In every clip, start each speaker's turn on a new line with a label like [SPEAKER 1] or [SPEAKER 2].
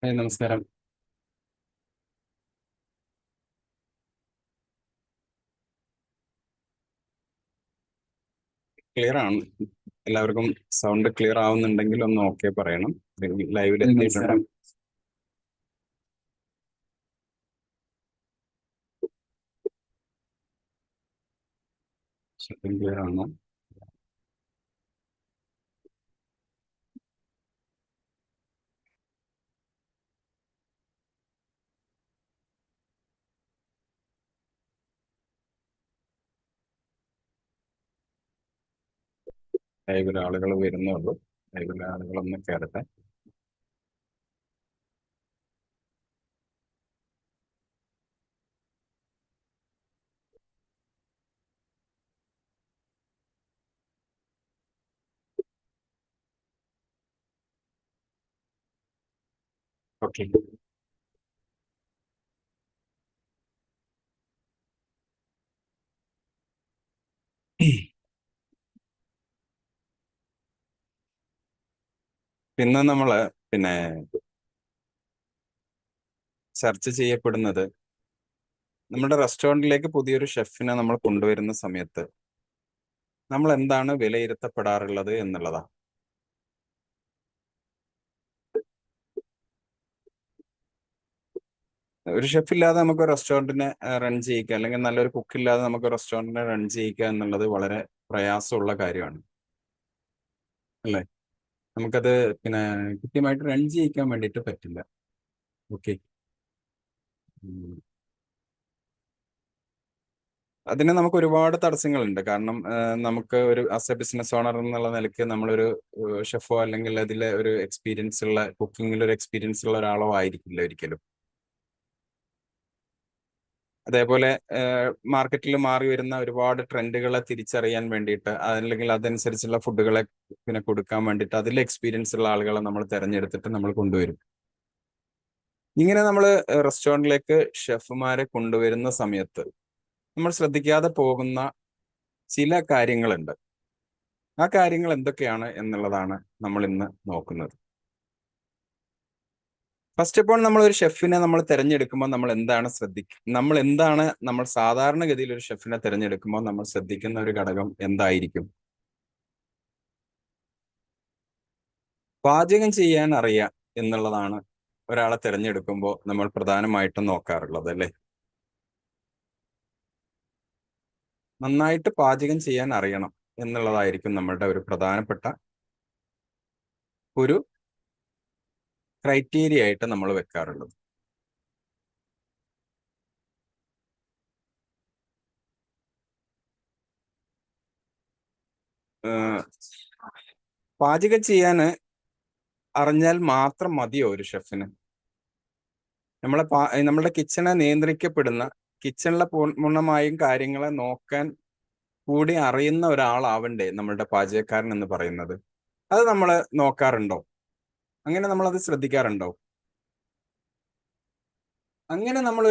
[SPEAKER 1] നമസ്കാരം. ക്ലിയർ ആണ്. എല്ലാവർക്കും സൗണ്ട് ക്ലിയർ ആവുന്നുണ്ടെങ്കിൽ ഒന്ന് ഓക്കെ പറയണം. ലൈവിൽ എത്തിയിട്ടുണ്ട്. ശബ്ദം ക്ലിയർ ആണോ? ലൈവിൽ ആളുകൾ വരുന്നുള്ളൂ. ലൈവിൽ ആളുകളൊന്ന് കയറട്ടെ. ഓക്കെ. ഇന്ന് നമ്മള് പിന്നെ ചർച്ച ചെയ്യപ്പെടുന്നത് നമ്മുടെ റെസ്റ്റോറൻറ്റിലേക്ക് പുതിയൊരു ഷെഫിനെ നമ്മൾ കൊണ്ടുവരുന്ന സമയത്ത് നമ്മൾ എന്താണ് വിലയിരുത്തപ്പെടാറുള്ളത് എന്നുള്ളതാണ്. ഒരു ഷെഫ് ഇല്ലാതെ നമുക്ക് റെസ്റ്റോറൻറ്റിനെ റൺ ചെയ്യിക്കുക, അല്ലെങ്കിൽ നല്ലൊരു കുക്ക് ഇല്ലാതെ നമുക്ക് റെസ്റ്റോറൻറ്റിനെ റൺ ചെയ്യിക്കുക എന്നുള്ളത് വളരെ പ്രയാസമുള്ള കാര്യമാണ്, അല്ലേ? നമുക്കത് പിന്നെ കൃത്യമായിട്ട് റൺ ചെയ്യിക്കാൻ വേണ്ടിയിട്ട് പറ്റില്ല. ഓക്കെ. അതിന് നമുക്ക് ഒരുപാട് തടസ്സങ്ങളുണ്ട്. കാരണം നമുക്ക് ഒരു ആസ് എ ബിസിനസ് ഓണർ എന്നുള്ള നിലയ്ക്ക് നമ്മളൊരു ഷെഫോ അല്ലെങ്കിൽ അതിലെ ഒരു എക്സ്പീരിയൻസ് ഉള്ള കുക്കിങ്ങിൽ ഒരു എക്സ്പീരിയൻസ് ഉള്ള ഒരാളോ ആയിരിക്കില്ല ഒരിക്കലും. അതേപോലെ മാർക്കറ്റിൽ മാറി വരുന്ന ഒരുപാട് ട്രെൻഡുകളെ തിരിച്ചറിയാൻ വേണ്ടിയിട്ട്, അല്ലെങ്കിൽ അതനുസരിച്ചുള്ള ഫുഡുകളെ പിന്നെ കൊടുക്കാൻ വേണ്ടിയിട്ട് അതിൽ എക്സ്പീരിയൻസ് ഉള്ള ആളുകളെ നമ്മൾ തിരഞ്ഞെടുത്തിട്ട് നമ്മൾ കൊണ്ടുവരും. ഇങ്ങനെ നമ്മൾ റെസ്റ്റോറൻറ്റിലേക്ക് ഷെഫുമാരെ കൊണ്ടുവരുന്ന സമയത്ത് നമ്മൾ ശ്രദ്ധിക്കാതെ പോകുന്ന ചില കാര്യങ്ങളുണ്ട്. ആ കാര്യങ്ങൾ എന്തൊക്കെയാണ് എന്നുള്ളതാണ് നമ്മൾ ഇന്ന് നോക്കുന്നത്. ഫസ്റ്റ് ഓഫ് ഓൾ, നമ്മൾ ഒരു ഷെഫിനെ നമ്മൾ തിരഞ്ഞെടുക്കുമ്പോൾ നമ്മൾ സാധാരണഗതിയിൽ ഒരു ഷെഫിനെ തിരഞ്ഞെടുക്കുമ്പോൾ നമ്മൾ ശ്രദ്ധിക്കുന്ന ഒരു ഘടകം എന്തായിരിക്കും? പാചകം ചെയ്യാൻ അറിയാം എന്നുള്ളതാണ് ഒരാളെ തിരഞ്ഞെടുക്കുമ്പോൾ നമ്മൾ പ്രധാനമായിട്ടും നോക്കാറുള്ളത്, അല്ലേ? നന്നായിട്ട് പാചകം ചെയ്യാൻ അറിയണം എന്നുള്ളതായിരിക്കും നമ്മളുടെ ഒരു പ്രധാനപ്പെട്ട ഒരു ക്രൈറ്റീരിയ ആയിട്ട് നമ്മൾ വെക്കാറുള്ളത്. ഏഹ് പാചകം ചെയ്യാൻ അറിഞ്ഞാൽ മാത്രം മതിയോ ഒരു ഷെഫിന്? നമ്മളുടെ കിച്ചണെ നിയന്ത്രിക്കപ്പെടുന്ന, കിച്ചണിലെ പൂർണ്ണമായും കാര്യങ്ങളെ നോക്കാൻ കൂടി അറിയുന്ന ഒരാളാവണ്ടേ നമ്മളുടെ പാചകക്കാരൻ എന്ന് പറയുന്നത്? അത് നമ്മൾ നോക്കാറുണ്ടോ? അങ്ങനെ നമ്മൾ അത് ശ്രദ്ധിക്കാറുണ്ടോ? അങ്ങനെ നമ്മൾ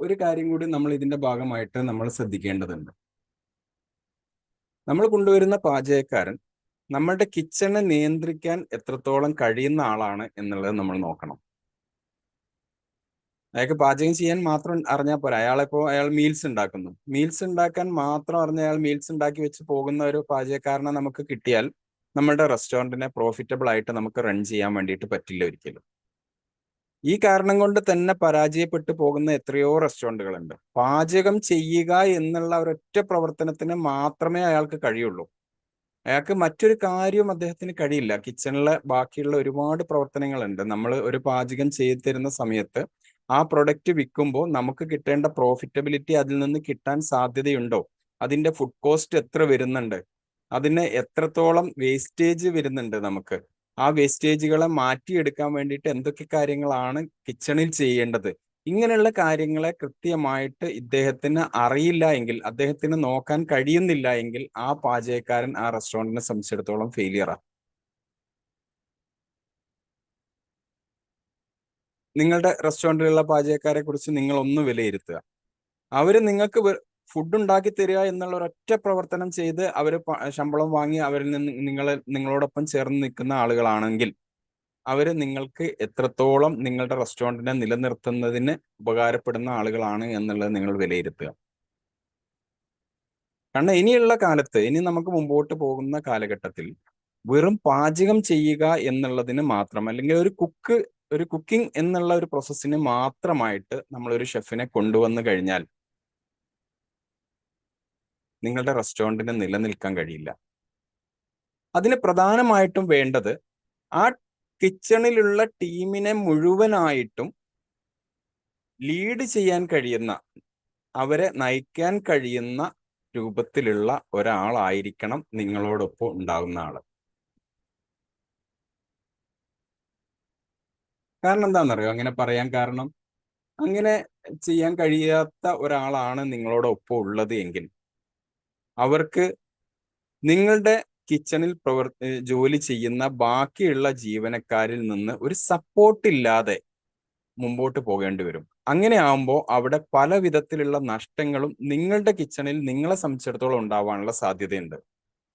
[SPEAKER 1] ഒരു കാര്യം കൂടി നമ്മൾ ഇതിന്റെ ഭാഗമായിട്ട് നമ്മൾ ശ്രദ്ധിക്കേണ്ടതുണ്ട്. നമ്മൾ കൊണ്ടുവരുന്ന പാചകക്കാരൻ നമ്മളുടെ കിച്ചണെ നിയന്ത്രിക്കാൻ എത്രത്തോളം കഴിയുന്ന ആളാണ് എന്നുള്ളത് നമ്മൾ നോക്കണം. അയാൾക്ക് പാചകം ചെയ്യാൻ മാത്രം അറിഞ്ഞാൽ പോരാ. അയാൾ മീൽസ് ഉണ്ടാക്കുന്നു, മീൽസ് ഉണ്ടാക്കാൻ മാത്രം അറിഞ്ഞ അയാൾ മീൽസ് ഉണ്ടാക്കി വെച്ച് പോകുന്ന ഒരു പാചകക്കാരനെ നമുക്ക് കിട്ടിയാൽ നമ്മളുടെ റെസ്റ്റോറൻറ്റിനെ പ്രോഫിറ്റബിൾ ആയിട്ട് നമുക്ക് റൺ ചെയ്യാൻ വേണ്ടിയിട്ട് പറ്റില്ല ഒരിക്കലും. ഈ കാരണം കൊണ്ട് തന്നെ പരാജയപ്പെട്ടു പോകുന്ന എത്രയോ റെസ്റ്റോറൻറ്റുകളുണ്ട്. പാചകം ചെയ്യുക എന്നുള്ള ഒരൊറ്റ പ്രവർത്തനത്തിന് മാത്രമേ അയാൾക്ക് കഴിയുള്ളൂ. അയാൾക്ക് മറ്റൊരു കാര്യവും അദ്ദേഹത്തിന് കഴിയില്ല. കിച്ചണിലെ ബാക്കിയുള്ള ഒരുപാട് പ്രവർത്തനങ്ങളുണ്ട്. നമ്മൾ ഒരു പാചകം ചെയ്തു തരുന്ന സമയത്ത് ആ പ്രൊഡക്റ്റ് വിൽക്കുമ്പോൾ നമുക്ക് കിട്ടേണ്ട പ്രോഫിറ്റബിലിറ്റി അതിൽ നിന്ന് കിട്ടാൻ സാധ്യതയുണ്ടോ? അതിന്റെ ഫുഡ് കോസ്റ്റ് എത്ര വരുന്നുണ്ട്? അതിന് എത്രത്തോളം വേസ്റ്റേജ് വരുന്നുണ്ട് നമുക്ക്? ആ വേസ്റ്റേജുകളെ മാറ്റിയെടുക്കാൻ വേണ്ടിയിട്ട് എന്തൊക്കെ കാര്യങ്ങളാണ് കിച്ചണിൽ ചെയ്യേണ്ടത്? ഇങ്ങനെയുള്ള കാര്യങ്ങളെ കൃത്യമായിട്ട് ഇദ്ദേഹത്തിന് അറിയില്ല എങ്കിൽ, അദ്ദേഹത്തിന് നോക്കാൻ കഴിയുന്നില്ല എങ്കിൽ, ആ പാചകക്കാരൻ ആ റെസ്റ്റോറന്റിനെ സംബന്ധിച്ചിടത്തോളം ഫെയിലിയറാ. നിങ്ങളുടെ റെസ്റ്റോറന്റിലുള്ള പാചകക്കാരെ കുറിച്ച് നിങ്ങൾ ഒന്ന് വിലയിരുത്തുക. അവര് നിങ്ങൾക്ക് ഫുഡ് ഉണ്ടാക്കി തരിക എന്നുള്ള ഒരൊറ്റ പ്രവർത്തനം ചെയ്ത് അവര് ശമ്പളം വാങ്ങി അവരിൽ നിന്ന് നിങ്ങളോടൊപ്പം ചേർന്ന് നിൽക്കുന്ന ആളുകളാണെങ്കിൽ അവര് നിങ്ങൾക്ക് എത്രത്തോളം നിങ്ങളുടെ റെസ്റ്റോറൻറ്റിനെ നിലനിർത്തുന്നതിന് ഉപകാരപ്പെടുന്ന ആളുകളാണ് എന്നുള്ളത് നിങ്ങൾ വിലയിരുത്തുക. കാരണം ഇനിയുള്ള കാലത്ത്, ഇനി നമുക്ക് മുമ്പോട്ട് പോകുന്ന കാലഘട്ടത്തിൽ വെറും പാചകം ചെയ്യുക എന്നുള്ളതിന് മാത്രം, അല്ലെങ്കിൽ ഒരു കുക്കിംഗ് എന്നുള്ള ഒരു പ്രോസസ്സിന് മാത്രമായിട്ട് നമ്മളൊരു ഷെഫിനെ കൊണ്ടുവന്നു കഴിഞ്ഞാൽ നിങ്ങളുടെ റെസ്റ്റോറൻറ്റിന് നിലനിൽക്കാൻ കഴിയില്ല. അതിന് പ്രധാനമായിട്ടും വേണ്ടത് ആ കിച്ചണിലുള്ള ടീമിനെ മുഴുവനായിട്ടും ലീഡ് ചെയ്യാൻ കഴിയുന്ന, അവരെ നയിക്കാൻ കഴിയുന്ന രൂപത്തിലുള്ള ഒരാളായിരിക്കണം നിങ്ങളോടൊപ്പം ഉണ്ടാകുന്ന ആള്. കാരണം എന്താണെന്നറിയോ അങ്ങനെ പറയാൻ കാരണം? അങ്ങനെ ചെയ്യാൻ കഴിയാത്ത ഒരാളാണ് നിങ്ങളോടൊപ്പം ഉള്ളത് എങ്കിൽ അവർക്ക് നിങ്ങളുടെ കിച്ചണിൽ ജോലി ചെയ്യുന്ന ബാക്കിയുള്ള ജീവനക്കാരിൽ നിന്ന് ഒരു സപ്പോർട്ട് ഇല്ലാതെ മുമ്പോട്ട് പോകേണ്ടി വരും. അങ്ങനെ ആവുമ്പോൾ അവിടെ പല വിധത്തിലുള്ള നഷ്ടങ്ങളും നിങ്ങളുടെ കിച്ചണിൽ നിങ്ങളെ സംബന്ധിച്ചിടത്തോളം ഉണ്ടാവാനുള്ള സാധ്യതയുണ്ട്.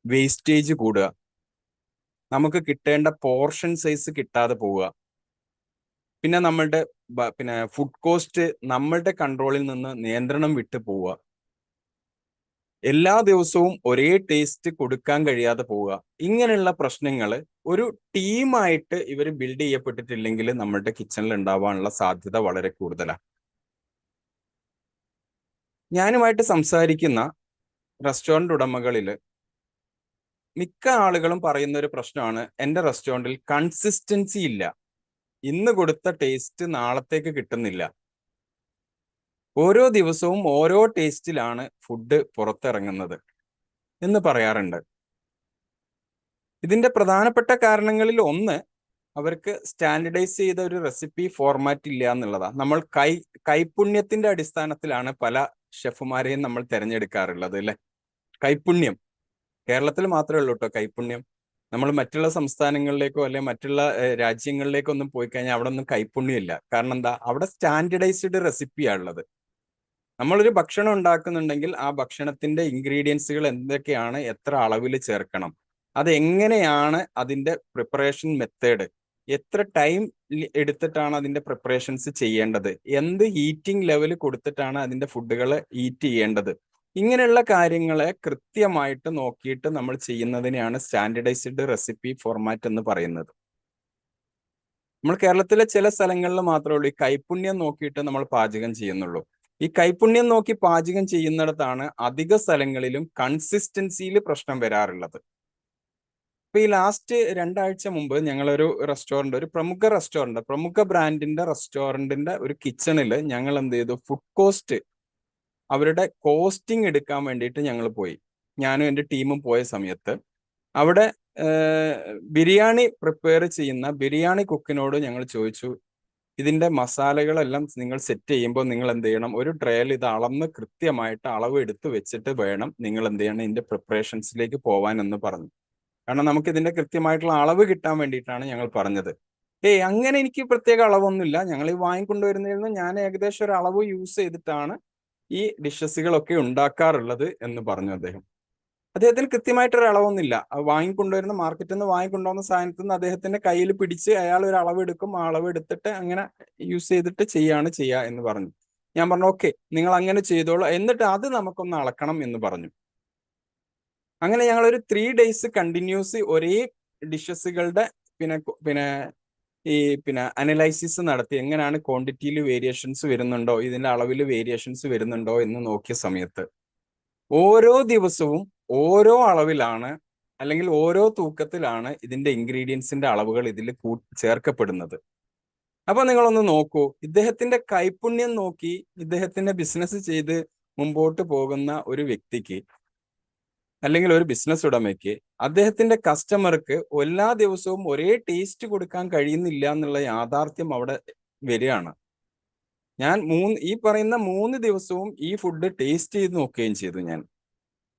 [SPEAKER 1] വേസ്റ്റേജ് കൂടുക, നമുക്ക് കിട്ടേണ്ട പോർഷൻ സൈസ് കിട്ടാതെ പോവുക, പിന്നെ നമ്മളുടെ ഫുഡ് കോസ്റ്റ് നമ്മളുടെ കൺട്രോളിൽ നിന്ന് നിയന്ത്രണം വിട്ടു പോവുക, എല്ലാ ദിവസവും ഒരേ ടേസ്റ്റ് കൊടുക്കാൻ കഴിയാതെ പോവുക. ഇങ്ങനെയുള്ള പ്രശ്നങ്ങൾ ഒരു ടീമായിട്ട് ഇവർ ബിൽഡ് ചെയ്യപ്പെട്ടിട്ടില്ലെങ്കിൽ നമ്മളുടെ കിച്ചണിൽ ഉണ്ടാവാനുള്ള സാധ്യത വളരെ കൂടുതലാണ്. ഞാനുമായിട്ട് സംസാരിക്കുന്ന റെസ്റ്റോറൻറ്റ് ഉടമകളിൽ മിക്ക ആളുകളും പറയുന്ന ഒരു പ്രശ്നമാണ്, എൻ്റെ റെസ്റ്റോറൻറ്റിൽ കൺസിസ്റ്റൻസി ഇല്ല, ഇന്ന് കൊടുത്ത ടേസ്റ്റ് നാളത്തേക്ക് കിട്ടുന്നില്ല, ഓരോ ദിവസവും ഓരോ ടേസ്റ്റിലാണ് ഫുഡ് പുറത്തിറങ്ങുന്നത് എന്ന് പറയാറുണ്ട്. ഇതിന്റെ പ്രധാനപ്പെട്ട കാരണങ്ങളിൽ ഒന്ന്, അവർക്ക് സ്റ്റാൻഡർഡൈസ് ചെയ്ത ഒരു റെസിപ്പി ഫോർമാറ്റ് ഇല്ല എന്നുള്ളതാണ്. നമ്മൾ കൈപുണ്യത്തിന്റെ അടിസ്ഥാനത്തിലാണ് പല ഷെഫുമാരെയും നമ്മൾ തിരഞ്ഞെടുക്കാറുള്ളത് അല്ലെ. കൈപുണ്യം കേരളത്തിൽ മാത്രമേ ഉള്ളൂ കേട്ടോ കൈപുണ്യം. നമ്മൾ മറ്റുള്ള സംസ്ഥാനങ്ങളിലേക്കോ അല്ലെ മറ്റുള്ള രാജ്യങ്ങളിലേക്കോ ഒന്നും പോയി കഴിഞ്ഞാൽ അവിടെ ഒന്നും കൈപുണ്യം ഇല്ല. കാരണം എന്താ? അവിടെ സ്റ്റാൻഡർഡൈസ്ഡ് റെസിപ്പിയാണ് ഉള്ളത്. നമ്മളൊരു ഭക്ഷണം ഉണ്ടാക്കുന്നുണ്ടെങ്കിൽ ആ ഭക്ഷണത്തിന്റെ ഇൻഗ്രീഡിയൻസുകൾ എന്തൊക്കെയാണ്, എത്ര അളവിൽ ചേർക്കണം, അതെങ്ങനെയാണ് അതിന്റെ പ്രിപ്പറേഷൻ മെത്തേഡ്, എത്ര ടൈം എടുത്തിട്ടാണ് അതിന്റെ പ്രിപ്പറേഷൻസ് ചെയ്യേണ്ടത്, എന്ത് ഹീറ്റിംഗ് ലെവൽ കൊടുത്തിട്ടാണ് അതിന്റെ ഫുഡുകൾ ഹീറ്റ് ചെയ്യേണ്ടത്, ഇങ്ങനെയുള്ള കാര്യങ്ങളെ കൃത്യമായിട്ട് നോക്കിയിട്ട് നമ്മൾ ചെയ്യുന്നതിനെയാണ് സ്റ്റാൻഡർഡൈസ്ഡ് റെസിപ്പി ഫോർമാറ്റ് എന്ന് പറയുന്നത്. നമ്മൾ കേരളത്തിലെ ചില സ്ഥലങ്ങളിൽ മാത്രമേ ഉള്ളൂ ഈ കൈപുണ്യം നോക്കിയിട്ട് നമ്മൾ പാചകം ചെയ്യുന്നുള്ളൂ. ഈ കൈപുണ്യം നോക്കി പാചകം ചെയ്യുന്നിടത്താണ് അധിക സ്ഥലങ്ങളിലും കൺസിസ്റ്റൻസിയിൽ പ്രശ്നം വരാറുള്ളത്. ഇപ്പൊ ഈ ലാസ്റ്റ് 2 ആഴ്ച മുമ്പ് ഞങ്ങളൊരു റെസ്റ്റോറന്റ്, ഒരു പ്രമുഖ ബ്രാൻഡിന്റെ റെസ്റ്റോറന്റിന്റെ ഒരു കിച്ചണിൽ ഞങ്ങൾ എന്ത് ചെയ്തു, ഫുഡ് കോസ്റ്റ്, അവരുടെ കോസ്റ്റിംഗ് എടുക്കാൻ വേണ്ടിയിട്ട് ഞങ്ങൾ പോയി. ഞാനും എൻ്റെ ടീമും പോയ സമയത്ത് അവിടെ ബിരിയാണി പ്രിപ്പയർ ചെയ്യുന്ന ബിരിയാണി കുക്കിനോട് ഞങ്ങൾ ചോദിച്ചു, ഇതിന്റെ മസാലകളെല്ലാം നിങ്ങൾ സെറ്റ് ചെയ്യുമ്പോൾ നിങ്ങൾ എന്ത് ചെയ്യണം, ഒരു ട്രേയിൽ ഇത് അളന്ന് കൃത്യമായിട്ട് അളവ് എടുത്ത് വെച്ചിട്ട് വേണം നിങ്ങൾ എന്ത് ചെയ്യണം ഇതിന്റെ പ്രിപ്പറേഷൻസിലേക്ക് പോവാൻ എന്ന് പറഞ്ഞു. കാരണം നമുക്ക് ഇതിന്റെ കൃത്യമായിട്ടുള്ള അളവ് കിട്ടാൻ വേണ്ടിയിട്ടാണ് ഞങ്ങൾ പറഞ്ഞത്. അങ്ങനെ എനിക്ക് പ്രത്യേക അളവൊന്നുമില്ല, ഞങ്ങൾ ഈ വാങ്ങിക്കൊണ്ടുവരുന്നതിൽ ഞാൻ ഏകദേശം ഒരു അളവ് യൂസ് ചെയ്തിട്ടാണ് ഈ ഡിഷസുകളൊക്കെ ഉണ്ടാക്കാറുള്ളത് എന്ന് പറഞ്ഞു അദ്ദേഹം. അദ്ദേഹത്തിന് കൃത്യമായിട്ടൊരു അളവൊന്നുമില്ല. വാങ്ങിക്കൊണ്ടുവരുന്ന മാർക്കറ്റിൽ നിന്ന് വാങ്ങിക്കൊണ്ടുവന്ന സാധനത്തിൽ നിന്ന് അദ്ദേഹത്തിന്റെ കയ്യിൽ പിടിച്ച് അയാൾ ഒരു അളവ് എടുക്കും, ആ അളവ് എടുത്തിട്ട് അങ്ങനെ യൂസ് ചെയ്തിട്ട് ചെയ്യുക എന്ന് പറഞ്ഞു. ഞാൻ പറഞ്ഞു ഓക്കെ, നിങ്ങൾ അങ്ങനെ ചെയ്തോളൂ, എന്നിട്ട് അത് നമുക്കൊന്ന് അളക്കണം എന്ന് പറഞ്ഞു. അങ്ങനെ ഞങ്ങൾ ഒരു 3 days കണ്ടിന്യൂസ് ഒരേ ഡിഷസുകളുടെ പിന്നെ അനലൈസിസ് നടത്തി, എങ്ങനെയാണ് ക്വാണ്ടിറ്റിയിൽ വേരിയേഷൻസ് വരുന്നുണ്ടോ, ഇതിന്റെ അളവിൽ വേരിയേഷൻസ് വരുന്നുണ്ടോ എന്ന് നോക്കിയ സമയത്ത് ഓരോ ദിവസവും ഓരോ അളവിലാണ് അല്ലെങ്കിൽ ഓരോ തൂക്കത്തിലാണ് ഇതിന്റെ ഇൻഗ്രീഡിയൻസിന്റെ അളവുകൾ ഇതിൽ ചേർക്കപ്പെടുന്നത്. അപ്പൊ നിങ്ങളൊന്ന് നോക്കൂ, ഇദ്ദേഹത്തിന്റെ കൈപുണ്യം നോക്കി ഇദ്ദേഹത്തിന്റെ ബിസിനസ് ചെയ്ത് മുമ്പോട്ട് പോകുന്ന ഒരു വ്യക്തിക്ക് അല്ലെങ്കിൽ ഒരു ബിസിനസ് ഉടമയ്ക്ക് അദ്ദേഹത്തിന്റെ കസ്റ്റമർക്ക് എല്ലാ ദിവസവും ഒരേ ടേസ്റ്റ് കൊടുക്കാൻ കഴിയുന്നില്ല എന്നുള്ള യാഥാർത്ഥ്യം അവിടെ വരികയാണ്. ഞാൻ ഈ പറയുന്ന 3 ദിവസവും ഈ ഫുഡ് ടേസ്റ്റ് ചെയ്ത് നോക്കുകയും ചെയ്തു. ഞാൻ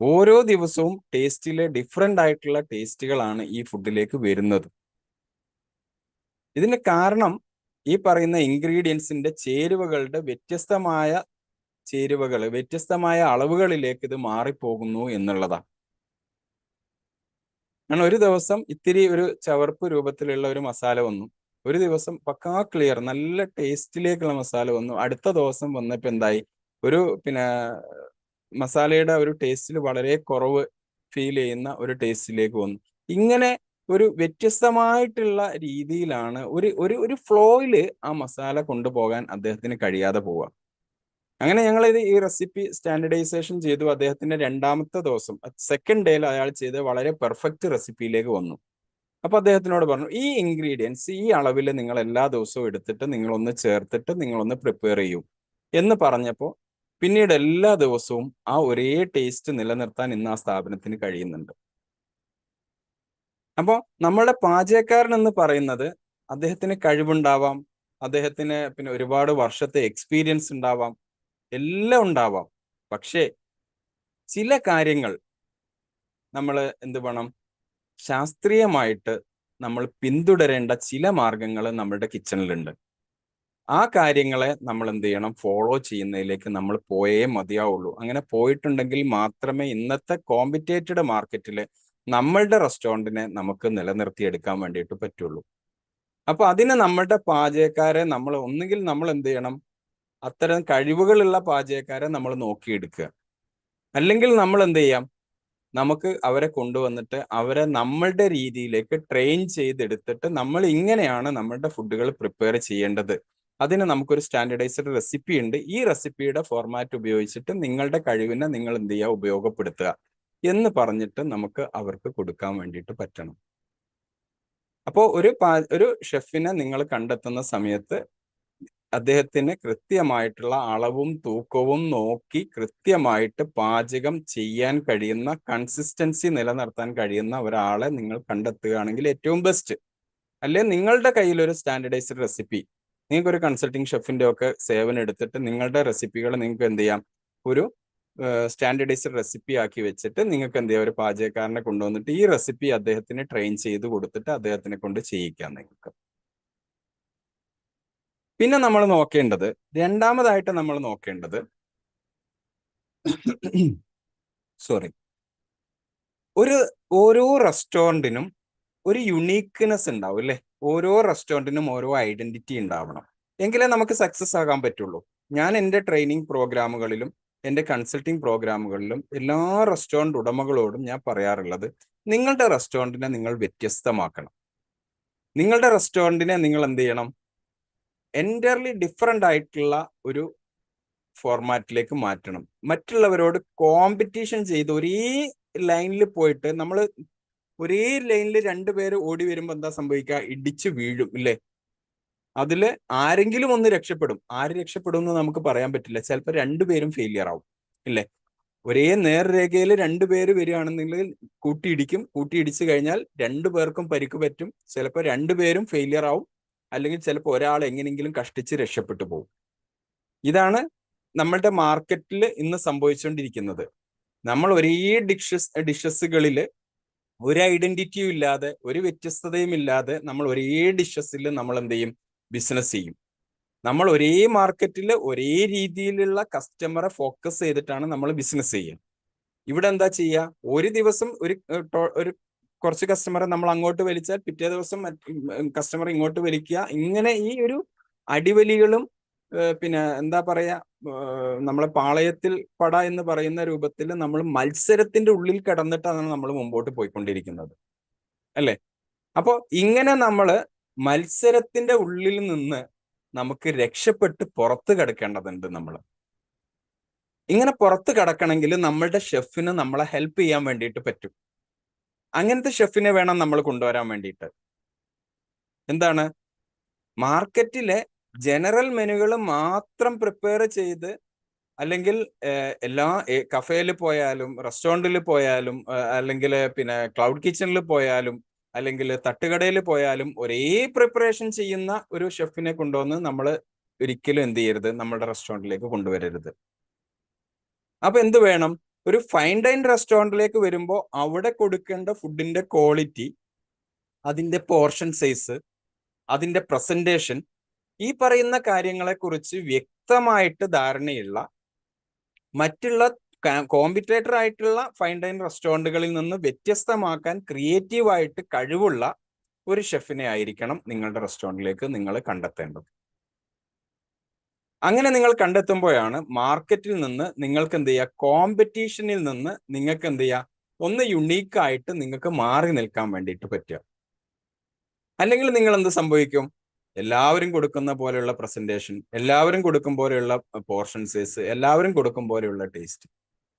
[SPEAKER 1] ഓരോ ദിവസവും ടേസ്റ്റിലെ ഡിഫറെന്റ് ആയിട്ടുള്ള ടേസ്റ്റുകളാണ് ഈ ഫുഡിലേക്ക് വരുന്നത്. ഇതിന്റെ കാരണം ഈ പറയുന്ന ഇൻഗ്രീഡിയൻസിന്റെ ചേരുവകളുടെ വ്യത്യസ്തമായ അളവുകളിലേക്ക് ഇത് മാറിപ്പോകുന്നു എന്നുള്ളതാണ്. ഞാൻ ഒരു ദിവസം ഇത്തിരി ഒരു ചവർപ്പ് രൂപത്തിലുള്ള ഒരു മസാല വന്നു, ഒരു ദിവസം പക്കാ ക്ലിയർ, നല്ല ടേസ്റ്റിലേക്കുള്ള മസാല വന്നു. അടുത്ത ദിവസം വന്നപ്പോൾ എന്തായി, ഒരു പിന്നെ മസാലയുടെ ഒരു ടേസ്റ്റിൽ വളരെ കുറവ് ഫീൽ ചെയ്യുന്ന ഒരു ടേസ്റ്റിലേക്ക് വന്നു. ഇങ്ങനെ ഒരു വ്യത്യസ്തമായിട്ടുള്ള രീതിയിലാണ് ഒരു ഒരു ഒരു ഫ്ലോയില് ആ മസാല കൊണ്ടുപോകാൻ അദ്ദേഹത്തിന് കഴിയാതെ പോവുക. അങ്ങനെ ഞങ്ങൾ ഈ റെസിപ്പി സ്റ്റാൻഡർഡൈസേഷൻ ചെയ്തു. അദ്ദേഹത്തിന്റെ രണ്ടാമത്തെ ദിവസം, സെക്കൻഡ് ഡേയിൽ അയാൾ ചെയ്ത് വളരെ പെർഫെക്റ്റ് റെസിപ്പിയിലേക്ക് വന്നു. അപ്പൊ അദ്ദേഹത്തിനോട് പറഞ്ഞു, ഈ ഇൻഗ്രീഡിയൻസ് ഈ അളവിൽ നിങ്ങൾ എല്ലാ ദിവസവും എടുത്തിട്ട് നിങ്ങളൊന്ന് ചേർത്തിട്ട് നിങ്ങളൊന്ന് പ്രിപ്പയർ ചെയ്യൂ എന്ന് പറഞ്ഞപ്പോൾ പിന്നീട് എല്ലാ ദിവസവും ആ ഒരേ ടേസ്റ്റ് നിലനിർത്താൻ ഇന്ന് ആ സ്ഥാപനത്തിന് കഴിയുന്നുണ്ട്. അപ്പോൾ നമ്മളുടെ പാചകക്കാരൻ എന്ന് പറയുന്നത് അദ്ദേഹത്തിന് കഴിവുണ്ടാവാം, അദ്ദേഹത്തിന് പിന്നെ ഒരുപാട് വർഷത്തെ എക്സ്പീരിയൻസ് ഉണ്ടാവാം, എല്ലാം ഉണ്ടാവാം. പക്ഷേ ചില കാര്യങ്ങൾ നമ്മൾ എന്ത് വേണം, ശാസ്ത്രീയമായിട്ട് നമ്മൾ പിന്തുടരേണ്ട ചില മാർഗങ്ങൾ നമ്മളുടെ കിച്ചണിലുണ്ട്. ആ കാര്യങ്ങളെ നമ്മൾ എന്ത് ചെയ്യണം, ഫോളോ ചെയ്യുന്നതിലേക്ക് നമ്മൾ പോയേ മതിയാവുള്ളൂ. അങ്ങനെ പോയിട്ടുണ്ടെങ്കിൽ മാത്രമേ ഇന്നത്തെ കോമ്പറ്റേറ്റഡ് മാർക്കറ്റിൽ നമ്മളുടെ റെസ്റ്റോറൻറ്റിനെ നമുക്ക് നിലനിർത്തിയെടുക്കാൻ വേണ്ടിയിട്ട് പറ്റുള്ളൂ. അപ്പൊ അതിന് നമ്മളുടെ പാചകക്കാരെ നമ്മൾ ഒന്നുകിൽ നമ്മൾ എന്ത് ചെയ്യണം, അത്തരം കഴിവുകളുള്ള പാചകക്കാരെ നമ്മൾ നോക്കിയെടുക്കുക. അല്ലെങ്കിൽ നമ്മൾ എന്ത് ചെയ്യാം, നമുക്ക് അവരെ കൊണ്ടുവന്നിട്ട് അവരെ നമ്മളുടെ രീതിയിലേക്ക് ട്രെയിൻ ചെയ്തെടുത്തിട്ട് നമ്മൾ ഇങ്ങനെയാണ് നമ്മളുടെ ഫുഡുകൾ പ്രിപ്പയർ ചെയ്യേണ്ടത്, അതിന് നമുക്കൊരു സ്റ്റാൻഡർഡൈസ്ഡ് റെസിപ്പി ഉണ്ട്, ഈ റെസിപ്പിയുടെ ഫോർമാറ്റ് ഉപയോഗിച്ചിട്ട് നിങ്ങളുടെ കഴിവിനെ നിങ്ങൾ എന്ത് ചെയ്യുക, ഉപയോഗപ്പെടുത്തുക എന്ന് പറഞ്ഞിട്ട് നമുക്ക് അവർക്ക് കൊടുക്കാൻ വേണ്ടിയിട്ട് പറ്റണം. അപ്പോൾ ഒരു ഷെഫിനെ നിങ്ങൾ കണ്ടെത്തുന്ന സമയത്ത് അദ്ദേഹത്തിന് കൃത്യമായിട്ടുള്ള അളവും തൂക്കവും നോക്കി കൃത്യമായിട്ട് പാചകം ചെയ്യാൻ കഴിയുന്ന, കൺസിസ്റ്റൻസി നിലനിർത്താൻ കഴിയുന്ന ഒരാളെ നിങ്ങൾ കണ്ടെത്തുകയാണെങ്കിൽ ഏറ്റവും ബെസ്റ്റ്. അല്ലെ നിങ്ങളുടെ കയ്യിൽ ഒരു സ്റ്റാൻഡർഡൈസ്ഡ് റെസിപ്പി, നിങ്ങൾക്ക് ഒരു കൺസൾട്ടിങ് ഷെഫിന്റെ ഒക്കെ സേവനം എടുത്തിട്ട് നിങ്ങളുടെ റെസിപ്പികൾ നിങ്ങൾക്ക് എന്ത് ചെയ്യാം, ഒരു സ്റ്റാൻഡർഡൈസ്ഡ് റെസിപ്പി ആക്കി വെച്ചിട്ട് നിങ്ങൾക്ക് എന്ത് ചെയ്യാം, ഒരു പാചകക്കാരനെ കൊണ്ടുവന്നിട്ട് ഈ റെസിപ്പി അദ്ദേഹത്തിന് ട്രെയിൻ ചെയ്ത് കൊടുത്തിട്ട് അദ്ദേഹത്തിനെ കൊണ്ട് ചെയ്യിക്കാം നിങ്ങൾക്ക്. പിന്നെ നമ്മൾ നോക്കേണ്ടത്, രണ്ടാമതായിട്ട് നമ്മൾ നോക്കേണ്ടത് സോറി, ഓരോ റെസ്റ്റോറൻറ്റിനും ഒരു യുണീക്ക്നെസ് ഉണ്ടാവും അല്ലേ? ഓരോ റെസ്റ്റോറൻറ്റിനും ഓരോ ഐഡന്റിറ്റി ഉണ്ടാവണം, എങ്കിലേ നമുക്ക് സക്സസ് ആകാൻ പറ്റുള്ളൂ. ഞാൻ എൻ്റെ ട്രെയിനിങ് പ്രോഗ്രാമുകളിലും എൻ്റെ കൺസൾട്ടിങ് പ്രോഗ്രാമുകളിലും എല്ലാ റെസ്റ്റോറൻറ്റ് ഉടമകളോടും ഞാൻ പറയാറുള്ളത്, നിങ്ങളുടെ റെസ്റ്റോറൻറ്റിനെ നിങ്ങൾ വ്യത്യസ്തമാക്കണം. നിങ്ങളുടെ റെസ്റ്റോറൻറ്റിനെ നിങ്ങൾ എന്ത് ചെയ്യണം, എൻറ്റയർലി ഡിഫറെൻ്റ് ആയിട്ടുള്ള ഒരു ഫോർമാറ്റിലേക്ക് മാറ്റണം. മറ്റുള്ളവരോട് കോമ്പറ്റീഷൻ ചെയ്ത് ഒരേ ലൈനിൽ പോയിട്ട്, നമ്മൾ ഒരേ ലൈനിൽ രണ്ടുപേര് ഓടി വരുമ്പോൾ എന്താ സംഭവിക്കുക, ഇടിച്ചു വീഴും ഇല്ലേ? അതില് ആരെങ്കിലും ഒന്ന് രക്ഷപ്പെടും. ആര് രക്ഷപ്പെടും എന്ന് നമുക്ക് പറയാൻ പറ്റില്ല. ചിലപ്പോൾ രണ്ടുപേരും ഫെയിലിയർ ആവും ഇല്ലേ? ഒരേ നേർരേഖയിൽ രണ്ടുപേര് വരികയാണെന്നുണ്ടെങ്കിൽ കൂട്ടിയിടിക്കും. കൂട്ടിയിടിച്ചു കഴിഞ്ഞാൽ രണ്ടു പേർക്കും പരിക്ക് പറ്റും. ചിലപ്പോൾ രണ്ടുപേരും ഫെയിലിയർ ആവും, അല്ലെങ്കിൽ ചിലപ്പോൾ ഒരാൾ എങ്ങനെയെങ്കിലും കഷ്ടിച്ച് രക്ഷപ്പെട്ടു പോകും. ഇതാണ് നമ്മളുടെ മാർക്കറ്റിൽ ഇന്ന് സംഭവിച്ചുകൊണ്ടിരിക്കുന്നത്. നമ്മൾ ഒരേ ഡിഷസുകളിൽ ഒരു ഐഡന്റിറ്റിയും ഇല്ലാതെ, ഒരു വ്യത്യസ്തതയും ഇല്ലാതെ നമ്മൾ ഒരേ ഡിഷസിൽ നമ്മൾ എന്ത് ചെയ്യും, ബിസിനസ് ചെയ്യും. നമ്മൾ ഒരേ മാർക്കറ്റിൽ ഒരേ രീതിയിലുള്ള കസ്റ്റമറെ ഫോക്കസ് ചെയ്തിട്ടാണ് നമ്മൾ ബിസിനസ് ചെയ്യുക. ഇവിടെ എന്താ ചെയ്യുക, ഒരു ദിവസം ഒരു കുറച്ച് കസ്റ്റമറെ നമ്മൾ അങ്ങോട്ട് വലിച്ചാൽ പിറ്റേ ദിവസം കസ്റ്റമർ ഇങ്ങോട്ട് വലിക്കുക. ഇങ്ങനെ ഈ ഒരു അടിവലികളും പിന്നെ എന്താ പറയാ, നമ്മളെ പാളയത്തിൽ പട എന്ന് പറയുന്ന രൂപത്തിൽ നമ്മൾ മത്സരത്തിന്റെ ഉള്ളിൽ കിടന്നിട്ടാണ് നമ്മൾ മുമ്പോട്ട് പോയിക്കൊണ്ടിരിക്കുന്നത് അല്ലെ? അപ്പോ ഇങ്ങനെ നമ്മൾ മത്സരത്തിന്റെ ഉള്ളിൽ നിന്ന് നമുക്ക് രക്ഷപ്പെട്ട് പുറത്ത് കിടക്കേണ്ടതുണ്ട്. നമ്മൾ ഇങ്ങനെ പുറത്ത് കിടക്കണമെങ്കിൽ നമ്മളുടെ ഷെഫിന് നമ്മളെ ഹെൽപ്പ് ചെയ്യാൻ വേണ്ടിയിട്ട് പറ്റും. അങ്ങനത്തെ ഷെഫിനെ വേണം നമ്മൾ കൊണ്ടുവരാൻ വേണ്ടിയിട്ട്. എന്താണ്, മാർക്കറ്റിലെ ജനറൽ മെനുകൾ മാത്രം പ്രിപ്പയർ ചെയ്ത്, അല്ലെങ്കിൽ എല്ലാ കഫേയിൽ പോയാലും റെസ്റ്റോറൻറ്റിൽ പോയാലും അല്ലെങ്കിൽ പിന്നെ ക്ലൗഡ് കിച്ചണിൽ പോയാലും അല്ലെങ്കിൽ തട്ടുകടയിൽ പോയാലും ഒരേ പ്രിപ്പറേഷൻ ചെയ്യുന്ന ഒരു ഷെഫിനെ കൊണ്ടുവന്ന് നമ്മൾ ഒരിക്കലും എന്ത് ചെയ്യരുത്, നമ്മുടെ റെസ്റ്റോറൻറ്റിലേക്ക് കൊണ്ടുവരരുത്. അപ്പൊ എന്ത് വേണം, ഒരു ഫൈൻ ഡൈൻ റെസ്റ്റോറൻറ്റിലേക്ക് വരുമ്പോൾ അവിടെ കൊടുക്കേണ്ട ഫുഡിന്റെ ക്വാളിറ്റി, അതിന്റെ പോർഷൻ സൈസ്, അതിന്റെ പ്രസന്റേഷൻ, ഈ പറയുന്ന കാര്യങ്ങളെ കുറിച്ച് വ്യക്തമായിട്ട് ധാരണയുള്ള, മറ്റുള്ള കോമ്പറ്റേറ്റർ ആയിട്ടുള്ള ഫൈൻ ഡൈൻ റെസ്റ്റോറൻറ്റുകളിൽ നിന്ന് വ്യത്യസ്തമാക്കാൻ ക്രിയേറ്റീവായിട്ട് കഴിവുള്ള ഒരു ഷെഫിനെ ആയിരിക്കണം നിങ്ങളുടെ റെസ്റ്റോറൻറ്റിലേക്ക് നിങ്ങൾ കണ്ടെത്തേണ്ടത്. അങ്ങനെ നിങ്ങൾ കണ്ടെത്തുമ്പോഴാണ് മാർക്കറ്റിൽ നിന്ന് നിങ്ങൾക്ക് എന്ത് ചെയ്യുക, കോമ്പറ്റീഷനിൽ നിന്ന് നിങ്ങൾക്ക് എന്ത് ചെയ്യുക, ഒന്ന് യുണീക്കായിട്ട് നിങ്ങൾക്ക് മാറി നിൽക്കാൻ വേണ്ടിയിട്ട് പറ്റുക. അല്ലെങ്കിൽ നിങ്ങൾ എന്ത് സംഭവിക്കും, എല്ലാവരും കൊടുക്കുന്ന പോലെയുള്ള പ്രസന്റേഷൻ, എല്ലാവരും കൊടുക്കും പോലെയുള്ള പോർഷൻ സൈസ്, എല്ലാവരും കൊടുക്കും പോലെയുള്ള ടേസ്റ്റ്,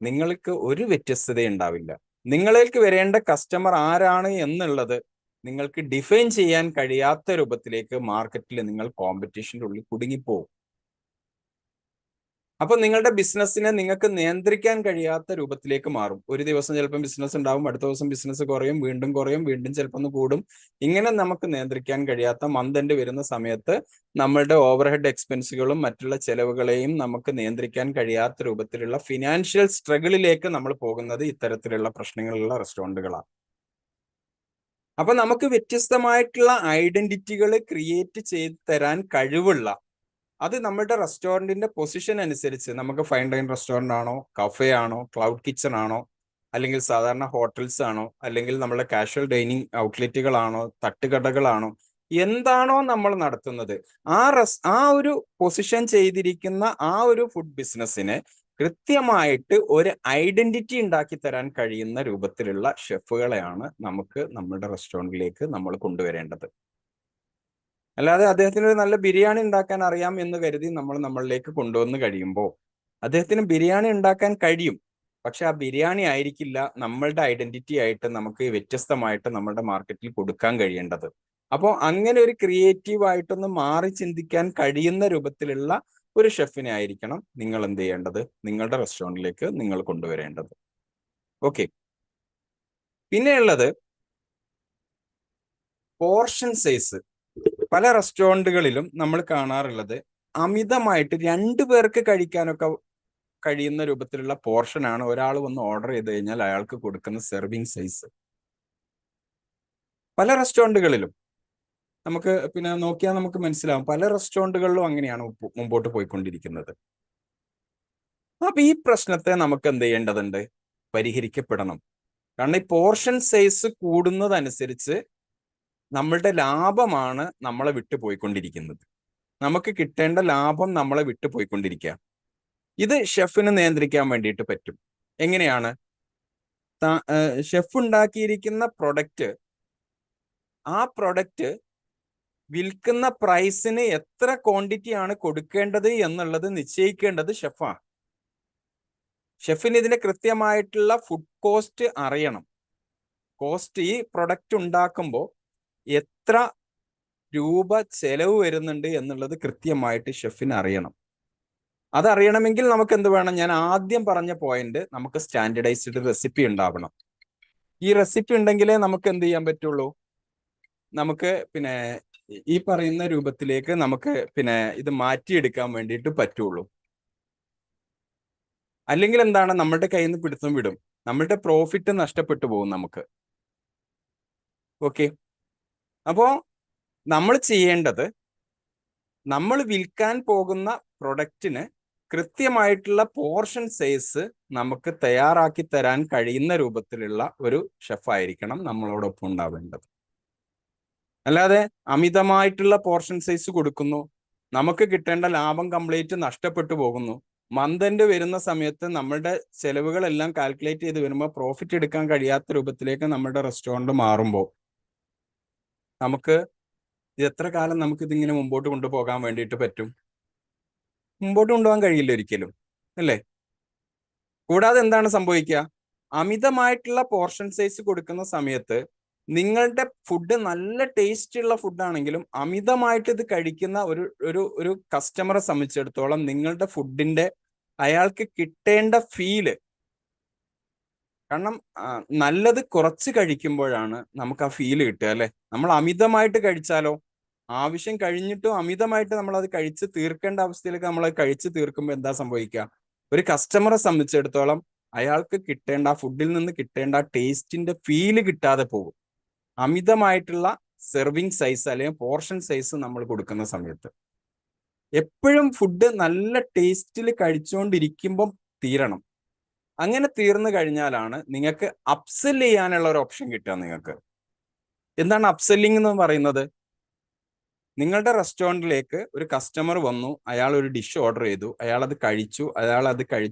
[SPEAKER 1] നിങ്ങൾക്ക് ഒരു വ്യത്യസ്തത ഉണ്ടാവില്ല. നിങ്ങളിലേക്ക് വരേണ്ട കസ്റ്റമർ ആരാണ് എന്നുള്ളത് നിങ്ങൾക്ക് ഡിഫൈൻ ചെയ്യാൻ കഴിയാത്ത രൂപത്തിലേക്ക് മാർക്കറ്റിൽ നിങ്ങൾ കോമ്പറ്റീഷൻ്റെ ഉള്ളിൽ കുടുങ്ങിപ്പോകും. അപ്പൊ നിങ്ങളുടെ ബിസിനസ്സിനെ നിങ്ങൾക്ക് നിയന്ത്രിക്കാൻ കഴിയാത്ത രൂപത്തിലേക്ക് മാറും. ഒരു ദിവസം ചിലപ്പോൾ ബിസിനസ് ഉണ്ടാവും, അടുത്ത ദിവസം ബിസിനസ് കുറയും, വീണ്ടും കുറയും, വീണ്ടും ചിലപ്പോൾ ഒന്ന് കൂടും. ഇങ്ങനെ നമുക്ക് നിയന്ത്രിക്കാൻ കഴിയാത്ത മന്ത് എൻഡ് വരുന്ന സമയത്ത് നമ്മളുടെ ഓവർഹെഡ് എക്സ്പെൻസുകളും മറ്റുള്ള ചെലവുകളെയും നമുക്ക് നിയന്ത്രിക്കാൻ കഴിയാത്ത രൂപത്തിലുള്ള ഫിനാൻഷ്യൽ സ്ട്രഗിളിലേക്ക് നമ്മൾ പോകുന്നത് ഇത്തരത്തിലുള്ള പ്രശ്നങ്ങളുള്ള റെസ്റ്റോറൻറ്റുകളാണ്. അപ്പൊ നമുക്ക് വ്യത്യസ്തമായിട്ടുള്ള ഐഡന്റിറ്റികൾ ക്രിയേറ്റ് ചെയ്ത് തരാൻ കഴിവുള്ള, അത് നമ്മുടെ റെസ്റ്റോറൻറ്റിന്റെ പൊസിഷൻ അനുസരിച്ച്, നമുക്ക് ഫൈൻ ഡൈൻ റെസ്റ്റോറൻ്റ് ആണോ, കഫേ ആണോ, ക്ലൗഡ് കിച്ചൺ ആണോ, അല്ലെങ്കിൽ സാധാരണ ഹോട്ടൽസ് ആണോ, അല്ലെങ്കിൽ നമ്മുടെ കാഷ്വൽ ഡൈനിങ് ഔട്ട്ലെറ്റുകളാണോ, തട്ടുകടകളാണോ, എന്താണോ നമ്മൾ നടത്തുന്നത്, ആ ഒരു പൊസിഷൻ ചെയ്തിരിക്കുന്ന ആ ഒരു ഫുഡ് ബിസിനസ്സിനെ കൃത്യമായിട്ട് ഒരു ഐഡന്റിറ്റി ഉണ്ടാക്കി തരാൻ കഴിയുന്ന രൂപത്തിലുള്ള ഷെഫുകളെയാണ് നമുക്ക് നമ്മുടെ റെസ്റ്റോറൻറ്റിലേക്ക് നമ്മൾ കൊണ്ടുവരേണ്ടത്. അല്ലാതെ അദ്ദേഹത്തിന് ഒരു നല്ല ബിരിയാണി ഉണ്ടാക്കാൻ അറിയാം എന്ന് കരുതി നമ്മൾ നമ്മളിലേക്ക് കൊണ്ടുവന്ന് കഴിയുമ്പോൾ അദ്ദേഹത്തിന് ബിരിയാണി ഉണ്ടാക്കാൻ കഴിയും, പക്ഷെ ആ ബിരിയാണി ആയിരിക്കില്ല നമ്മളുടെ ഐഡന്റിറ്റി ആയിട്ട് നമുക്ക് വ്യത്യസ്തമായിട്ട് നമ്മുടെ മാർക്കറ്റിൽ കൊടുക്കാൻ കഴിയേണ്ടത്. അപ്പോൾ അങ്ങനെ ഒരു ക്രിയേറ്റീവ് ആയിട്ടൊന്ന് മാറി ചിന്തിക്കാൻ കഴിയുന്ന രൂപത്തിലുള്ള ഒരു ഷെഫിനെ ആയിരിക്കണം നിങ്ങൾ എന്ത് ചെയ്യേണ്ടത്, നിങ്ങളുടെ റെസ്റ്റോറൻറ്റിലേക്ക് നിങ്ങൾ കൊണ്ടുവരേണ്ടത്. ഓക്കെ, പിന്നെയുള്ളത് പോർഷൻ സൈസ്. പല റെസ്റ്റോറൻറ്റുകളിലും നമ്മൾ കാണാറുള്ളത് അമിതമായിട്ട് 2 പേർക്ക് കഴിക്കാനൊക്കെ കഴിയുന്ന രൂപത്തിലുള്ള പോർഷനാണ് ഒരാൾ വന്ന് ഓർഡർ ചെയ്ത് കഴിഞ്ഞാൽ അയാൾക്ക് കൊടുക്കുന്ന സെർവിങ് സൈസ്. പല റെസ്റ്റോറൻറ്റുകളിലും നമുക്ക് പിന്നെ നോക്കിയാൽ നമുക്ക് മനസ്സിലാവും, പല റെസ്റ്റോറൻറ്റുകളിലും അങ്ങനെയാണ് മുമ്പോട്ട് പോയിക്കൊണ്ടിരിക്കുന്നത്. അപ്പൊ ഈ പ്രശ്നത്തെ നമുക്ക് എന്ത് ചെയ്യേണ്ടതുണ്ട്, പരിഹരിക്കപ്പെടണം. കാരണം ഈ പോർഷൻ സൈസ് കൂടുന്നതനുസരിച്ച് നമ്മളുടെ ലാഭമാണ് നമ്മളെ വിട്ടു പോയിക്കൊണ്ടിരിക്കുന്നത്. നമുക്ക് കിട്ടേണ്ട ലാഭം നമ്മളെ വിട്ടു പോയിക്കൊണ്ടിരിക്കുക. ഇത് ഷെഫിന് നിയന്ത്രിക്കാൻ വേണ്ടിയിട്ട് പറ്റും. എങ്ങനെയാണ്, ഷെഫ് ഉണ്ടാക്കിയിരിക്കുന്ന പ്രൊഡക്റ്റ്, ആ പ്രൊഡക്റ്റ് വിൽക്കുന്ന പ്രൈസിന് എത്ര ക്വാണ്ടിറ്റി ആണ് കൊടുക്കേണ്ടത് എന്നുള്ളത് നിശ്ചയിക്കേണ്ടത് ഷെഫാണ്. ഷെഫിന് ഇതിന് കൃത്യമായിട്ടുള്ള ഫുഡ് കോസ്റ്റ് അറിയണം. കോസ്റ്റ്, ഈ പ്രൊഡക്റ്റ് ഉണ്ടാക്കുമ്പോൾ എത്ര രൂപ ചെലവ് വരുന്നുണ്ട് എന്നുള്ളത് കൃത്യമായിട്ട് ഷെഫിന് അറിയണം. അതറിയണമെങ്കിൽ നമുക്ക് എന്ത് വേണം, ഞാൻ ആദ്യം പറഞ്ഞ പോയിന്റ്, നമുക്ക് സ്റ്റാൻഡർഡൈസ്ഡ് റെസിപ്പി ഉണ്ടാവണം. ഈ റെസിപ്പി ഉണ്ടെങ്കിലേ നമുക്ക് എന്ത് ചെയ്യാൻ പറ്റുള്ളൂ, നമുക്ക് പിന്നെ ഈ പറയുന്ന രൂപത്തിലേക്ക് നമുക്ക് പിന്നെ ഇത് മാറ്റിയെടുക്കാൻ വേണ്ടിയിട്ട് പറ്റുള്ളൂ. അല്ലെങ്കിൽ എന്താണ്, നമ്മളുടെ കയ്യിൽ നിന്ന് പിടുത്തം വിടും, നമ്മളുടെ പ്രോഫിറ്റ് നഷ്ടപ്പെട്ടു പോകും നമുക്ക്. ഓക്കെ, അപ്പോ നമ്മൾ ചെയ്യേണ്ടത്, നമ്മൾ വിൽക്കാൻ പോകുന്ന പ്രൊഡക്റ്റിന് കൃത്യമായിട്ടുള്ള പോർഷൻ സൈസ് നമുക്ക് തയ്യാറാക്കി തരാൻ കഴിയുന്ന രൂപത്തിലുള്ള ഒരു ഷെഫായിരിക്കണം നമ്മളോടൊപ്പം ഉണ്ടാവേണ്ടത്. അല്ലാതെ അമിതമായിട്ടുള്ള പോർഷൻ സൈസ് കൊടുക്കുന്നു, നമുക്ക് കിട്ടേണ്ട ലാഭം കംപ്ലീറ്റ് നഷ്ടപ്പെട്ടു പോകുന്നു. മന്ത് എൻഡ് വരുന്ന സമയത്ത് നമ്മളുടെ ചെലവുകളെല്ലാം കാൽക്കുലേറ്റ് ചെയ്ത് വരുമ്പോൾ പ്രോഫിറ്റ് എടുക്കാൻ കഴിയാത്ത രൂപത്തിലേക്ക് നമ്മുടെ റെസ്റ്റോറൻറ്റ് മാറുമ്പോൾ നമുക്ക് എത്ര കാലം നമുക്ക് ഇതിങ്ങനെ മുമ്പോട്ട് കൊണ്ടുപോകാൻ വേണ്ടിയിട്ട് പറ്റും? മുമ്പോട്ട് കൊണ്ടുപോകാൻ കഴിയില്ല ഒരിക്കലും, അല്ലേ? കൂടാതെ എന്താണ് സംഭവിക്കുക, അമിതമായിട്ടുള്ള പോർഷൻ സൈസ് കൊടുക്കുന്ന സമയത്ത് നിങ്ങളുടെ ഫുഡ് നല്ല ടേസ്റ്റ് ഉള്ള ഫുഡാണെങ്കിലും അമിതമായിട്ട് ഇത് കഴിക്കുന്ന ഒരു കസ്റ്റമറെ സംബന്ധിച്ചിടത്തോളം നിങ്ങളുടെ ഫുഡിന്റെ അയാൾക്ക് കിട്ടേണ്ട ഫീല്, കാരണം നല്ലത് കുറച്ച് കഴിക്കുമ്പോഴാണ് നമുക്ക് ആ ഫീല് കിട്ടുക, അല്ലെ? നമ്മൾ അമിതമായിട്ട് കഴിച്ചാലോ, ആവശ്യം കഴിഞ്ഞിട്ടും അമിതമായിട്ട് നമ്മൾ അത് കഴിച്ച് തീർക്കേണ്ട അവസ്ഥയിലേക്ക് നമ്മൾ അത് കഴിച്ച് തീർക്കുമ്പോൾ എന്താ സംഭവിക്കുക, ഒരു കസ്റ്റമറെ സംബന്ധിച്ചിടത്തോളം അയാൾക്ക് കിട്ടേണ്ട, ആ ഫുഡിൽ നിന്ന് കിട്ടേണ്ട ആ ടേസ്റ്റിന്റെ ഫീല് കിട്ടാതെ പോകും. അമിതമായിട്ടുള്ള സെർവിങ് സൈസ് അല്ലെങ്കിൽ പോർഷൻ സൈസ് നമ്മൾ കൊടുക്കുന്ന സമയത്ത് എപ്പോഴും ഫുഡ് നല്ല ടേസ്റ്റിൽ കഴിച്ചുകൊണ്ടിരിക്കുമ്പം തീരണം. അങ്ങനെ തീർന്നു കഴിഞ്ഞാലാണ് നിങ്ങൾക്ക് അപ്സെൽ ചെയ്യാനുള്ള ഒരു ഓപ്ഷൻ കിട്ടുക നിങ്ങൾക്ക്. എന്താണ് അപ്സെല്ലിംഗ് എന്ന് പറയുന്നത്? നിങ്ങളുടെ റെസ്റ്റോറൻറ്റിലേക്ക് ഒരു കസ്റ്റമർ വന്നു, അയാൾ ഒരു ഡിഷ് ഓർഡർ ചെയ്തു, അയാൾ അത് കഴിച്ചു,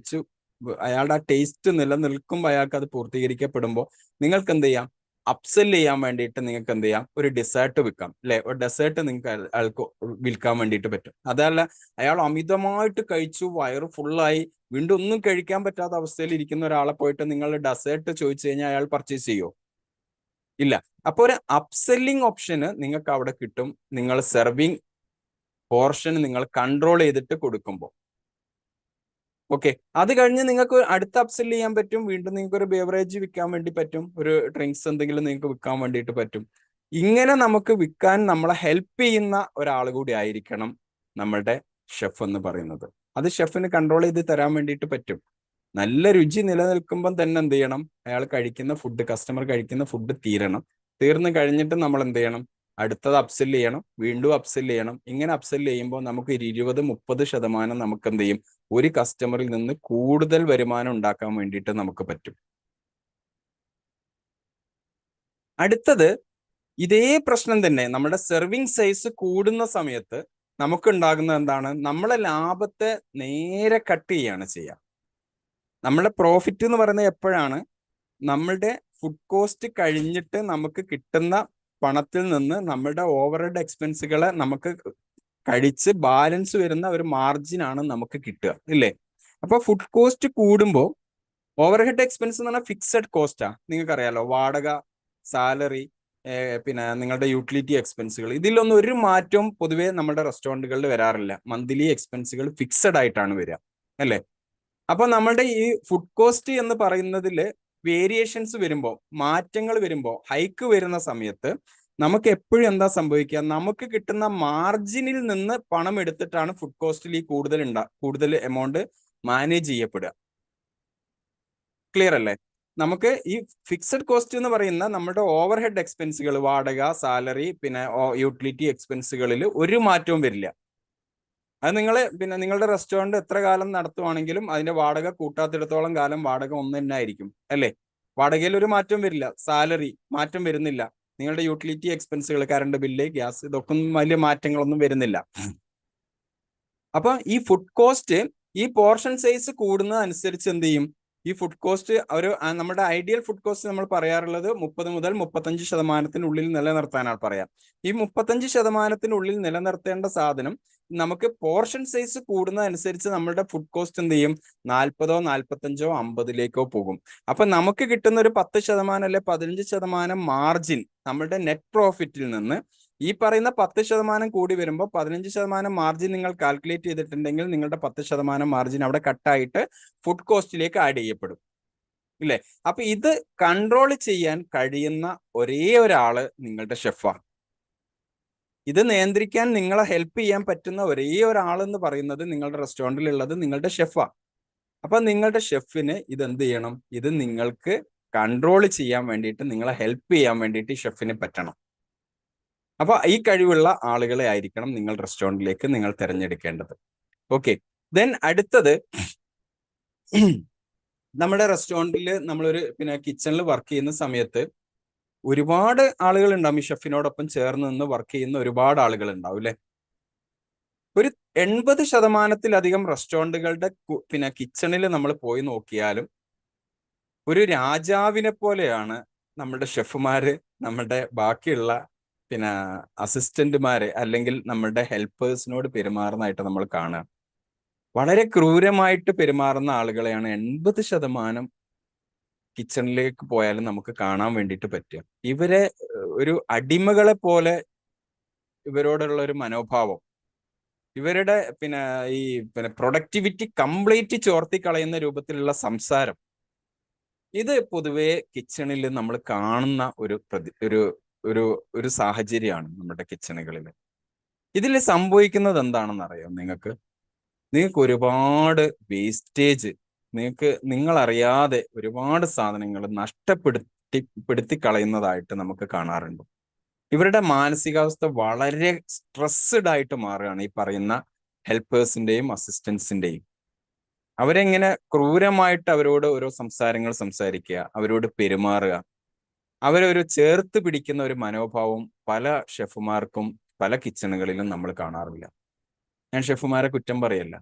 [SPEAKER 1] അയാളുടെ ആ ടേസ്റ്റ് നിലനിൽക്കുമ്പോൾ അയാൾക്ക് അത് പൂർത്തീകരിക്കപ്പെടുമ്പോൾ നിങ്ങൾക്ക് എന്ത് ചെയ്യാം? അപ്സെൽ ചെയ്യാൻ വേണ്ടിയിട്ട് നിങ്ങൾക്ക് എന്ത് ചെയ്യാം? ഒരു ഡെസേർട്ട് വിൽക്കാം, അല്ലെ? ഒരു ഡെസേർട്ട് നിങ്ങൾക്ക് അയാൾക്ക് വിൽക്കാൻ വേണ്ടിയിട്ട് പറ്റും. അതല്ല, അയാൾ അമിതമായിട്ട് കഴിച്ചു, വയറ് ഫുള്ളായി, വീണ്ടും ഒന്നും കഴിക്കാൻ പറ്റാത്ത അവസ്ഥയിൽ ഇരിക്കുന്ന ഒരാളെ പോയിട്ട് നിങ്ങൾ ഡെസേർട്ട് ചോദിച്ചു കഴിഞ്ഞാൽ അയാൾ പർച്ചേസ് ചെയ്യുമോ? ഇല്ല. അപ്പൊ ഒരു അപ്സെല്ലിംഗ് ഓപ്ഷന് നിങ്ങൾക്ക് അവിടെ കിട്ടും, നിങ്ങൾ സെർവിങ് പോർഷൻ നിങ്ങൾ കൺട്രോൾ ചെയ്തിട്ട് കൊടുക്കുമ്പോൾ. ഓക്കെ, അത് കഴിഞ്ഞ് നിങ്ങൾക്ക് അടുത്ത അപ്സെല് ചെയ്യാൻ പറ്റും. വീണ്ടും നിങ്ങൾക്ക് ഒരു ബേവറേജ് വിൽക്കാൻ വേണ്ടി പറ്റും, ഒരു ഡ്രിങ്ക്സ് എന്തെങ്കിലും നിങ്ങൾക്ക് വിൽക്കാൻ വേണ്ടിയിട്ട് പറ്റും. ഇങ്ങനെ നമുക്ക് വിൽക്കാൻ നമ്മളെ ഹെൽപ്പ് ചെയ്യുന്ന ഒരാൾ കൂടി ആയിരിക്കണം നമ്മളുടെ ഷെഫ് എന്ന് പറയുന്നത്. അത് ഷെഫിന് കൺട്രോൾ ചെയ്ത് തരാൻ വേണ്ടിയിട്ട് പറ്റും. നല്ല രുചി നിലനിൽക്കുമ്പം തന്നെ എന്ത് ചെയ്യണം? അയാൾ കഴിക്കുന്ന ഫുഡ്, കസ്റ്റമർ കഴിക്കുന്ന ഫുഡ് തീരണം. തീർന്നു കഴിഞ്ഞിട്ട് നമ്മൾ എന്ത് ചെയ്യണം? അടുത്തത് അപ്സെല് ചെയ്യണം, വീണ്ടും അപ്സെല് ചെയ്യണം. ഇങ്ങനെ അപ്സെല് ചെയ്യുമ്പോൾ നമുക്ക് 20-30% നമുക്ക് എന്ത് ചെയ്യും? ഒരു കസ്റ്റമറിൽ നിന്ന് കൂടുതൽ വരുമാനം ഉണ്ടാക്കാൻ വേണ്ടിയിട്ട് നമുക്ക് പറ്റും. അടുത്തത് ഇതേ പ്രശ്നം തന്നെ നമ്മുടെ സെർവിങ് സൈസ് കൂടുന്ന സമയത്ത് നമുക്കുണ്ടാകുന്ന എന്താണ്? നമ്മളെ ലാഭത്തെ നേരെ കട്ട് ചെയ്യാണ് ചെയ്യുക. നമ്മുടെ പ്രോഫിറ്റ് എന്ന് പറയുന്നത് എപ്പോഴാണ്? നമ്മളുടെ ഫുഡ് കോസ്റ്റ് കഴിഞ്ഞിട്ട് നമുക്ക് കിട്ടുന്ന പണത്തിൽ നിന്ന് നമ്മുടെ ഓവർഹെഡ് എക്സ്പെൻസുകളെ നമുക്ക് കഴിച്ച് ബാലൻസ് വരുന്ന ഒരു മാർജിനാണ് നമുക്ക് കിട്ടുക, ഇല്ലേ? അപ്പൊ ഫുഡ് കോസ്റ്റ് കൂടുമ്പോൾ ഓവർഹെഡ് എക്സ്പെൻസ് എന്ന് പറഞ്ഞാൽ ഫിക്സഡ് കോസ്റ്റാ, നിങ്ങൾക്കറിയാലോ. വാടക, സാലറി, പിന്നെ നിങ്ങളുടെ യൂട്ടിലിറ്റി എക്സ്പെൻസുകൾ, ഇതിലൊന്നും ഒരു മാറ്റവും പൊതുവെ നമ്മുടെ റെസ്റ്റോറൻറ്റുകളിൽ വരാറില്ല. മന്ത്ലി എക്സ്പെൻസുകൾ ഫിക്സഡ് ആയിട്ടാണ് വരിക, അല്ലേ? അപ്പൊ നമ്മളുടെ ഈ ഫുഡ് കോസ്റ്റ് എന്ന് പറയുന്നതിൽ വേരിയേഷൻസ് വരുമ്പോൾ, മാറ്റങ്ങൾ വരുമ്പോൾ, ഹൈക്ക് വരുന്ന സമയത്ത് നമുക്ക് എപ്പോഴും എന്താ സംഭവിക്കുക? നമുക്ക് കിട്ടുന്ന മാർജിനിൽ നിന്ന് പണം എടുത്തിട്ടാണ് ഫുഡ് കോസ്റ്റിൽ ഈ കൂടുതൽ എമൗണ്ട് മാനേജ് ചെയ്യപ്പെടുക. ക്ലിയർ അല്ലേ? നമുക്ക് ഈ ഫിക്സഡ് കോസ്റ്റ് എന്ന് പറയുന്ന നമ്മുടെ ഓവർഹെഡ് എക്സ്പെൻസുകൾ, വാടക, സാലറി, പിന്നെ യൂട്ടിലിറ്റി എക്സ്പെൻസുകളിൽ ഒരു മാറ്റവും വരില്ല. അത് പിന്നെ നിങ്ങളുടെ റെസ്റ്റോറൻറ്റ് എത്ര കാലം നടത്തുവാണെങ്കിലും അതിന്റെ വാടക കൂട്ടാത്തിടത്തോളം കാലം വാടക ഒന്ന് തന്നെ ആയിരിക്കും, അല്ലേ? വാടകയിൽ ഒരു മാറ്റം വരില്ല, സാലറി മാറ്റം വരുന്നില്ല, നിങ്ങളുടെ യൂട്ടിലിറ്റി എക്സ്പെൻസുകൾ, കറണ്ട് ബില്ല്, ഗ്യാസ്, ഇതൊക്കെ വലിയ മാറ്റങ്ങളൊന്നും വരുന്നില്ല. അപ്പൊ ഈ ഫുഡ് കോസ്റ്റ്, ഈ പോർഷൻ സൈസ് കൂടുന്നത് അനുസരിച്ച് എന്ത് ചെയ്യും? ഈ ഫുഡ് കോസ്റ്റ് നമ്മുടെ ഐഡിയൽ ഫുഡ് കോസ്റ്റ് നമ്മൾ പറയാറുള്ളത് 30 മുതൽ 35% നിലനിർത്താനാണ് പറയാം. ഈ 35% നിലനിർത്തേണ്ട സാധനം നമുക്ക് പോർഷൻ സൈസ് കൂടുന്നതനുസരിച്ച് നമ്മളുടെ ഫുഡ് കോസ്റ്റ് എന്ത് ചെയ്യും? 40, 45, 50 പോകും. അപ്പൊ നമുക്ക് കിട്ടുന്ന ഒരു 10% അല്ലെ 15% മാർജിൻ നമ്മളുടെ നെറ്റ് പ്രോഫിറ്റിൽ നിന്ന് ഈ പറയുന്ന 10% കൂടി വരുമ്പോൾ 15% മാർജിൻ നിങ്ങൾ കാൽക്കുലേറ്റ് ചെയ്തിട്ടുണ്ടെങ്കിൽ നിങ്ങളുടെ 10% മാർജിൻ അവിടെ കട്ടായിട്ട് ഫുഡ് കോസ്റ്റിലേക്ക് ആഡ് ചെയ്യപ്പെടും, ഇല്ലേ? അപ്പൊ ഇത് കൺട്രോൾ ചെയ്യാൻ കഴിയുന്ന ഒരേ ഒരാള് നിങ്ങളുടെ ഷെഫാണ്. ഇത് നിയന്ത്രിക്കാൻ നിങ്ങളെ ഹെൽപ്പ് ചെയ്യാൻ പറ്റുന്ന ഒരേ ഒരാളെന്ന് പറയുന്നത് നിങ്ങളുടെ റെസ്റ്റോറൻറ്റിൽ ഉള്ളത് നിങ്ങളുടെ ഷെഫാണ്. അപ്പൊ നിങ്ങളുടെ ഷെഫിന് ഇത് എന്ത് ചെയ്യണം? ഇത് നിങ്ങൾക്ക് കൺട്രോൾ ചെയ്യാൻ വേണ്ടിയിട്ട്, നിങ്ങളെ ഹെൽപ്പ് ചെയ്യാൻ വേണ്ടിയിട്ട് ഷെഫിന് പറ്റണം. അപ്പൊ ഈ കഴിവുള്ള ആളുകളെ ആയിരിക്കണം നിങ്ങൾ റെസ്റ്റോറൻറ്റിലേക്ക് നിങ്ങൾ തിരഞ്ഞെടുക്കേണ്ടത്. ഓക്കെ, ദെൻ അടുത്തത്, നമ്മുടെ റെസ്റ്റോറൻറ്റിൽ നമ്മളൊരു കിച്ചണിൽ വർക്ക് ചെയ്യുന്ന സമയത്ത് ഒരുപാട് ആളുകൾ ഉണ്ടാവും. ഈ ഷെഫിനോടൊപ്പം ചേർന്ന് നിന്ന് വർക്ക് ചെയ്യുന്ന ഒരുപാട് ആളുകൾ ഉണ്ടാവും, അല്ലെ? ഒരു 80%-ലധികം റെസ്റ്റോറൻറ്റുകളുടെ കിച്ചണിൽ നമ്മൾ പോയി നോക്കിയാലും ഒരു രാജാവിനെ പോലെയാണ് നമ്മുടെ ഷെഫുമാര് നമ്മുടെ ബാക്കിയുള്ള അസിസ്റ്റന്റുമാര് അല്ലെങ്കിൽ നമ്മുടെ ഹെൽപ്പേഴ്സിനോട് പെരുമാറുന്നതായിട്ട് നമ്മൾ കാണുക. വളരെ ക്രൂരമായിട്ട് പെരുമാറുന്ന ആളുകളെയാണ് 80% കിച്ചണിലേക്ക് പോയാലും നമുക്ക് കാണാൻ വേണ്ടിയിട്ട് പറ്റുക. ഇവരെ ഒരു അടിമകളെ പോലെ ഇവരോടുള്ള ഒരു മനോഭാവം, ഇവരുടെ ഈ പ്രൊഡക്ടിവിറ്റി കംപ്ലീറ്റ് ചോർത്തി കളയുന്ന രൂപത്തിലുള്ള സംസാരം, ഇത് പൊതുവെ കിച്ചണിൽ നമ്മൾ കാണുന്ന ഒരു സാഹചര്യമാണ് നമ്മുടെ കിച്ചണുകളിൽ. ഇതിൽ സംഭവിക്കുന്നത് എന്താണെന്ന് അറിയാം നിങ്ങൾക്ക്? ഒരുപാട് വേസ്റ്റേജ്, നിങ്ങളറിയാതെ ഒരുപാട് സാധനങ്ങൾ നഷ്ടപ്പെടുത്തി കളയുന്നതായിട്ട് നമുക്ക് കാണാറുണ്ട്. ഇവരുടെ മാനസികാവസ്ഥ വളരെ സ്ട്രെസ്ഡ് ആയിട്ട് മാറുകയാണ് ഈ പറയുന്ന ഹെൽപ്പേഴ്സിന്റെയും അസിസ്റ്റൻസിന്റെയും. അവരെങ്ങനെ ക്രൂരമായിട്ട് അവരോട് ഓരോ സംസാരങ്ങൾ സംസാരിക്കുക, അവരോട് പെരുമാറുക. അവരൊരു ചേർത്ത് പിടിക്കുന്ന ഒരു മനോഭാവം പല ഷെഫുമാർക്കും പല കിച്ചണുകളിലും നമ്മൾ കാണാറില്ല. ഞാൻ ഷെഫുമാരെ കുറ്റം പറയല്ല.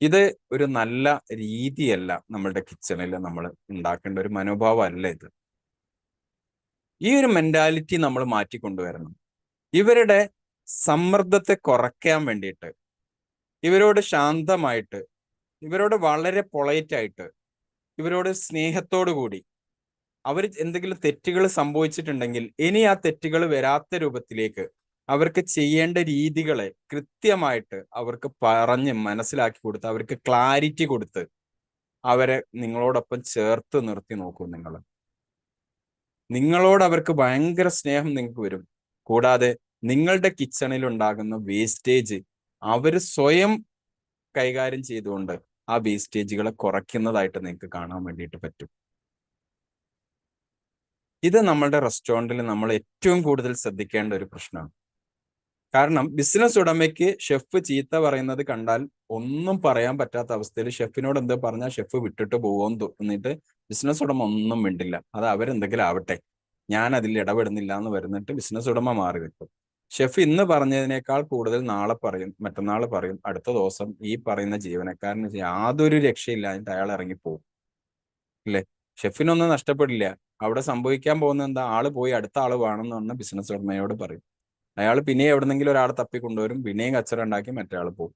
[SPEAKER 1] ഇത് ഒരു നല്ല രീതിയല്ല നമ്മളുടെ കിച്ചണിൽ നമ്മൾ ഉണ്ടാക്കേണ്ട ഒരു മനോഭാവം അല്ല ഇത്. ഈ ഒരു മെന്റാലിറ്റി നമ്മൾ മാറ്റിക്കൊണ്ടുവരണം. ഇവരുടെ സമ്മർദ്ദത്തെ കുറയ്ക്കാൻ വേണ്ടിയിട്ട് ഇവരോട് ശാന്തമായിട്ട്, ഇവരോട് വളരെ പൊളൈറ്റ് ആയിട്ട്, ഇവരോട് സ്നേഹത്തോടു കൂടി അവർ എന്തെങ്കിലും തെറ്റുകൾ സംഭവിച്ചിട്ടുണ്ടെങ്കിൽ ഇനി ആ തെറ്റുകൾ വരാത്ത രൂപത്തിലേക്ക് അവർക്ക് ചെയ്യേണ്ട രീതികളെ കൃത്യമായിട്ട് അവർക്ക് പറഞ്ഞ് മനസ്സിലാക്കി കൊടുത്ത് അവർക്ക് ക്ലാരിറ്റി കൊടുത്ത് അവരെ നിങ്ങളോടൊപ്പം ചേർത്ത് നിർത്തി നോക്കൂ. നിങ്ങളോട് അവർക്ക് ഭയങ്കര സ്നേഹം നിങ്ങൾക്ക് വരും. കൂടാതെ നിങ്ങളുടെ കിച്ചണിൽ ഉണ്ടാകുന്ന വേസ്റ്റേജ് അവർ സ്വയം കൈകാര്യം ചെയ്തുകൊണ്ട് ആ വേസ്റ്റേജുകളെ കുറയ്ക്കുന്നതായിട്ട് നിങ്ങൾക്ക് കാണാൻ വേണ്ടിയിട്ട് പറ്റും. ഇത് നമ്മളുടെ റെസ്റ്റോറൻറ്റിൽ നമ്മൾ ഏറ്റവും കൂടുതൽ ശ്രദ്ധിക്കേണ്ട ഒരു പ്രശ്നമാണ്. കാരണം ബിസിനസ് ഉടമയ്ക്ക് ഷെഫ് ചീത്ത പറയുന്നത് കണ്ടാൽ ഒന്നും പറയാൻ പറ്റാത്ത അവസ്ഥയിൽ ഷെഫിനോട് എന്ത് പറഞ്ഞാൽ ഷെഫ് വിട്ടിട്ട് പോകുമെന്ന് തോന്നിയിട്ട് ബിസിനസ് ഉടമ ഒന്നും മിണ്ടില്ല. അത് അവരെന്തെങ്കിലും ആവട്ടെ, ഞാൻ അതിൽ ഇടപെടുന്നില്ല എന്ന് വരുന്നിട്ട് ബിസിനസ് ഉടമ മാറി നിൽക്കും. ഷെഫ് ഇന്ന് പറഞ്ഞതിനേക്കാൾ കൂടുതൽ നാളെ പറയും, മറ്റന്നാൾ പറയും, അടുത്ത ദിവസം ഈ പറയുന്ന ജീവനക്കാരന് യാതൊരു രക്ഷയില്ലാഞ്ഞിട്ട് അയാൾ ഇറങ്ങിപ്പോകും. അല്ലേ? ഷെഫിനൊന്നും നഷ്ടപ്പെടില്ല. അവിടെ സംഭവിക്കാൻ പോകുന്ന എന്താ, ആള് പോയി അടുത്ത ആള് വേണമെന്ന് പറഞ്ഞ ബിസിനസ് ഉടമയോട് പറയും. അയാൾ പിന്നെയും എവിടെന്നെങ്കിലും ഒരാൾ തപ്പിക്കൊണ്ടുവരും, പിന്നെയും കച്ചറ ഉണ്ടാക്കി മറ്റേ ആൾ പോകും.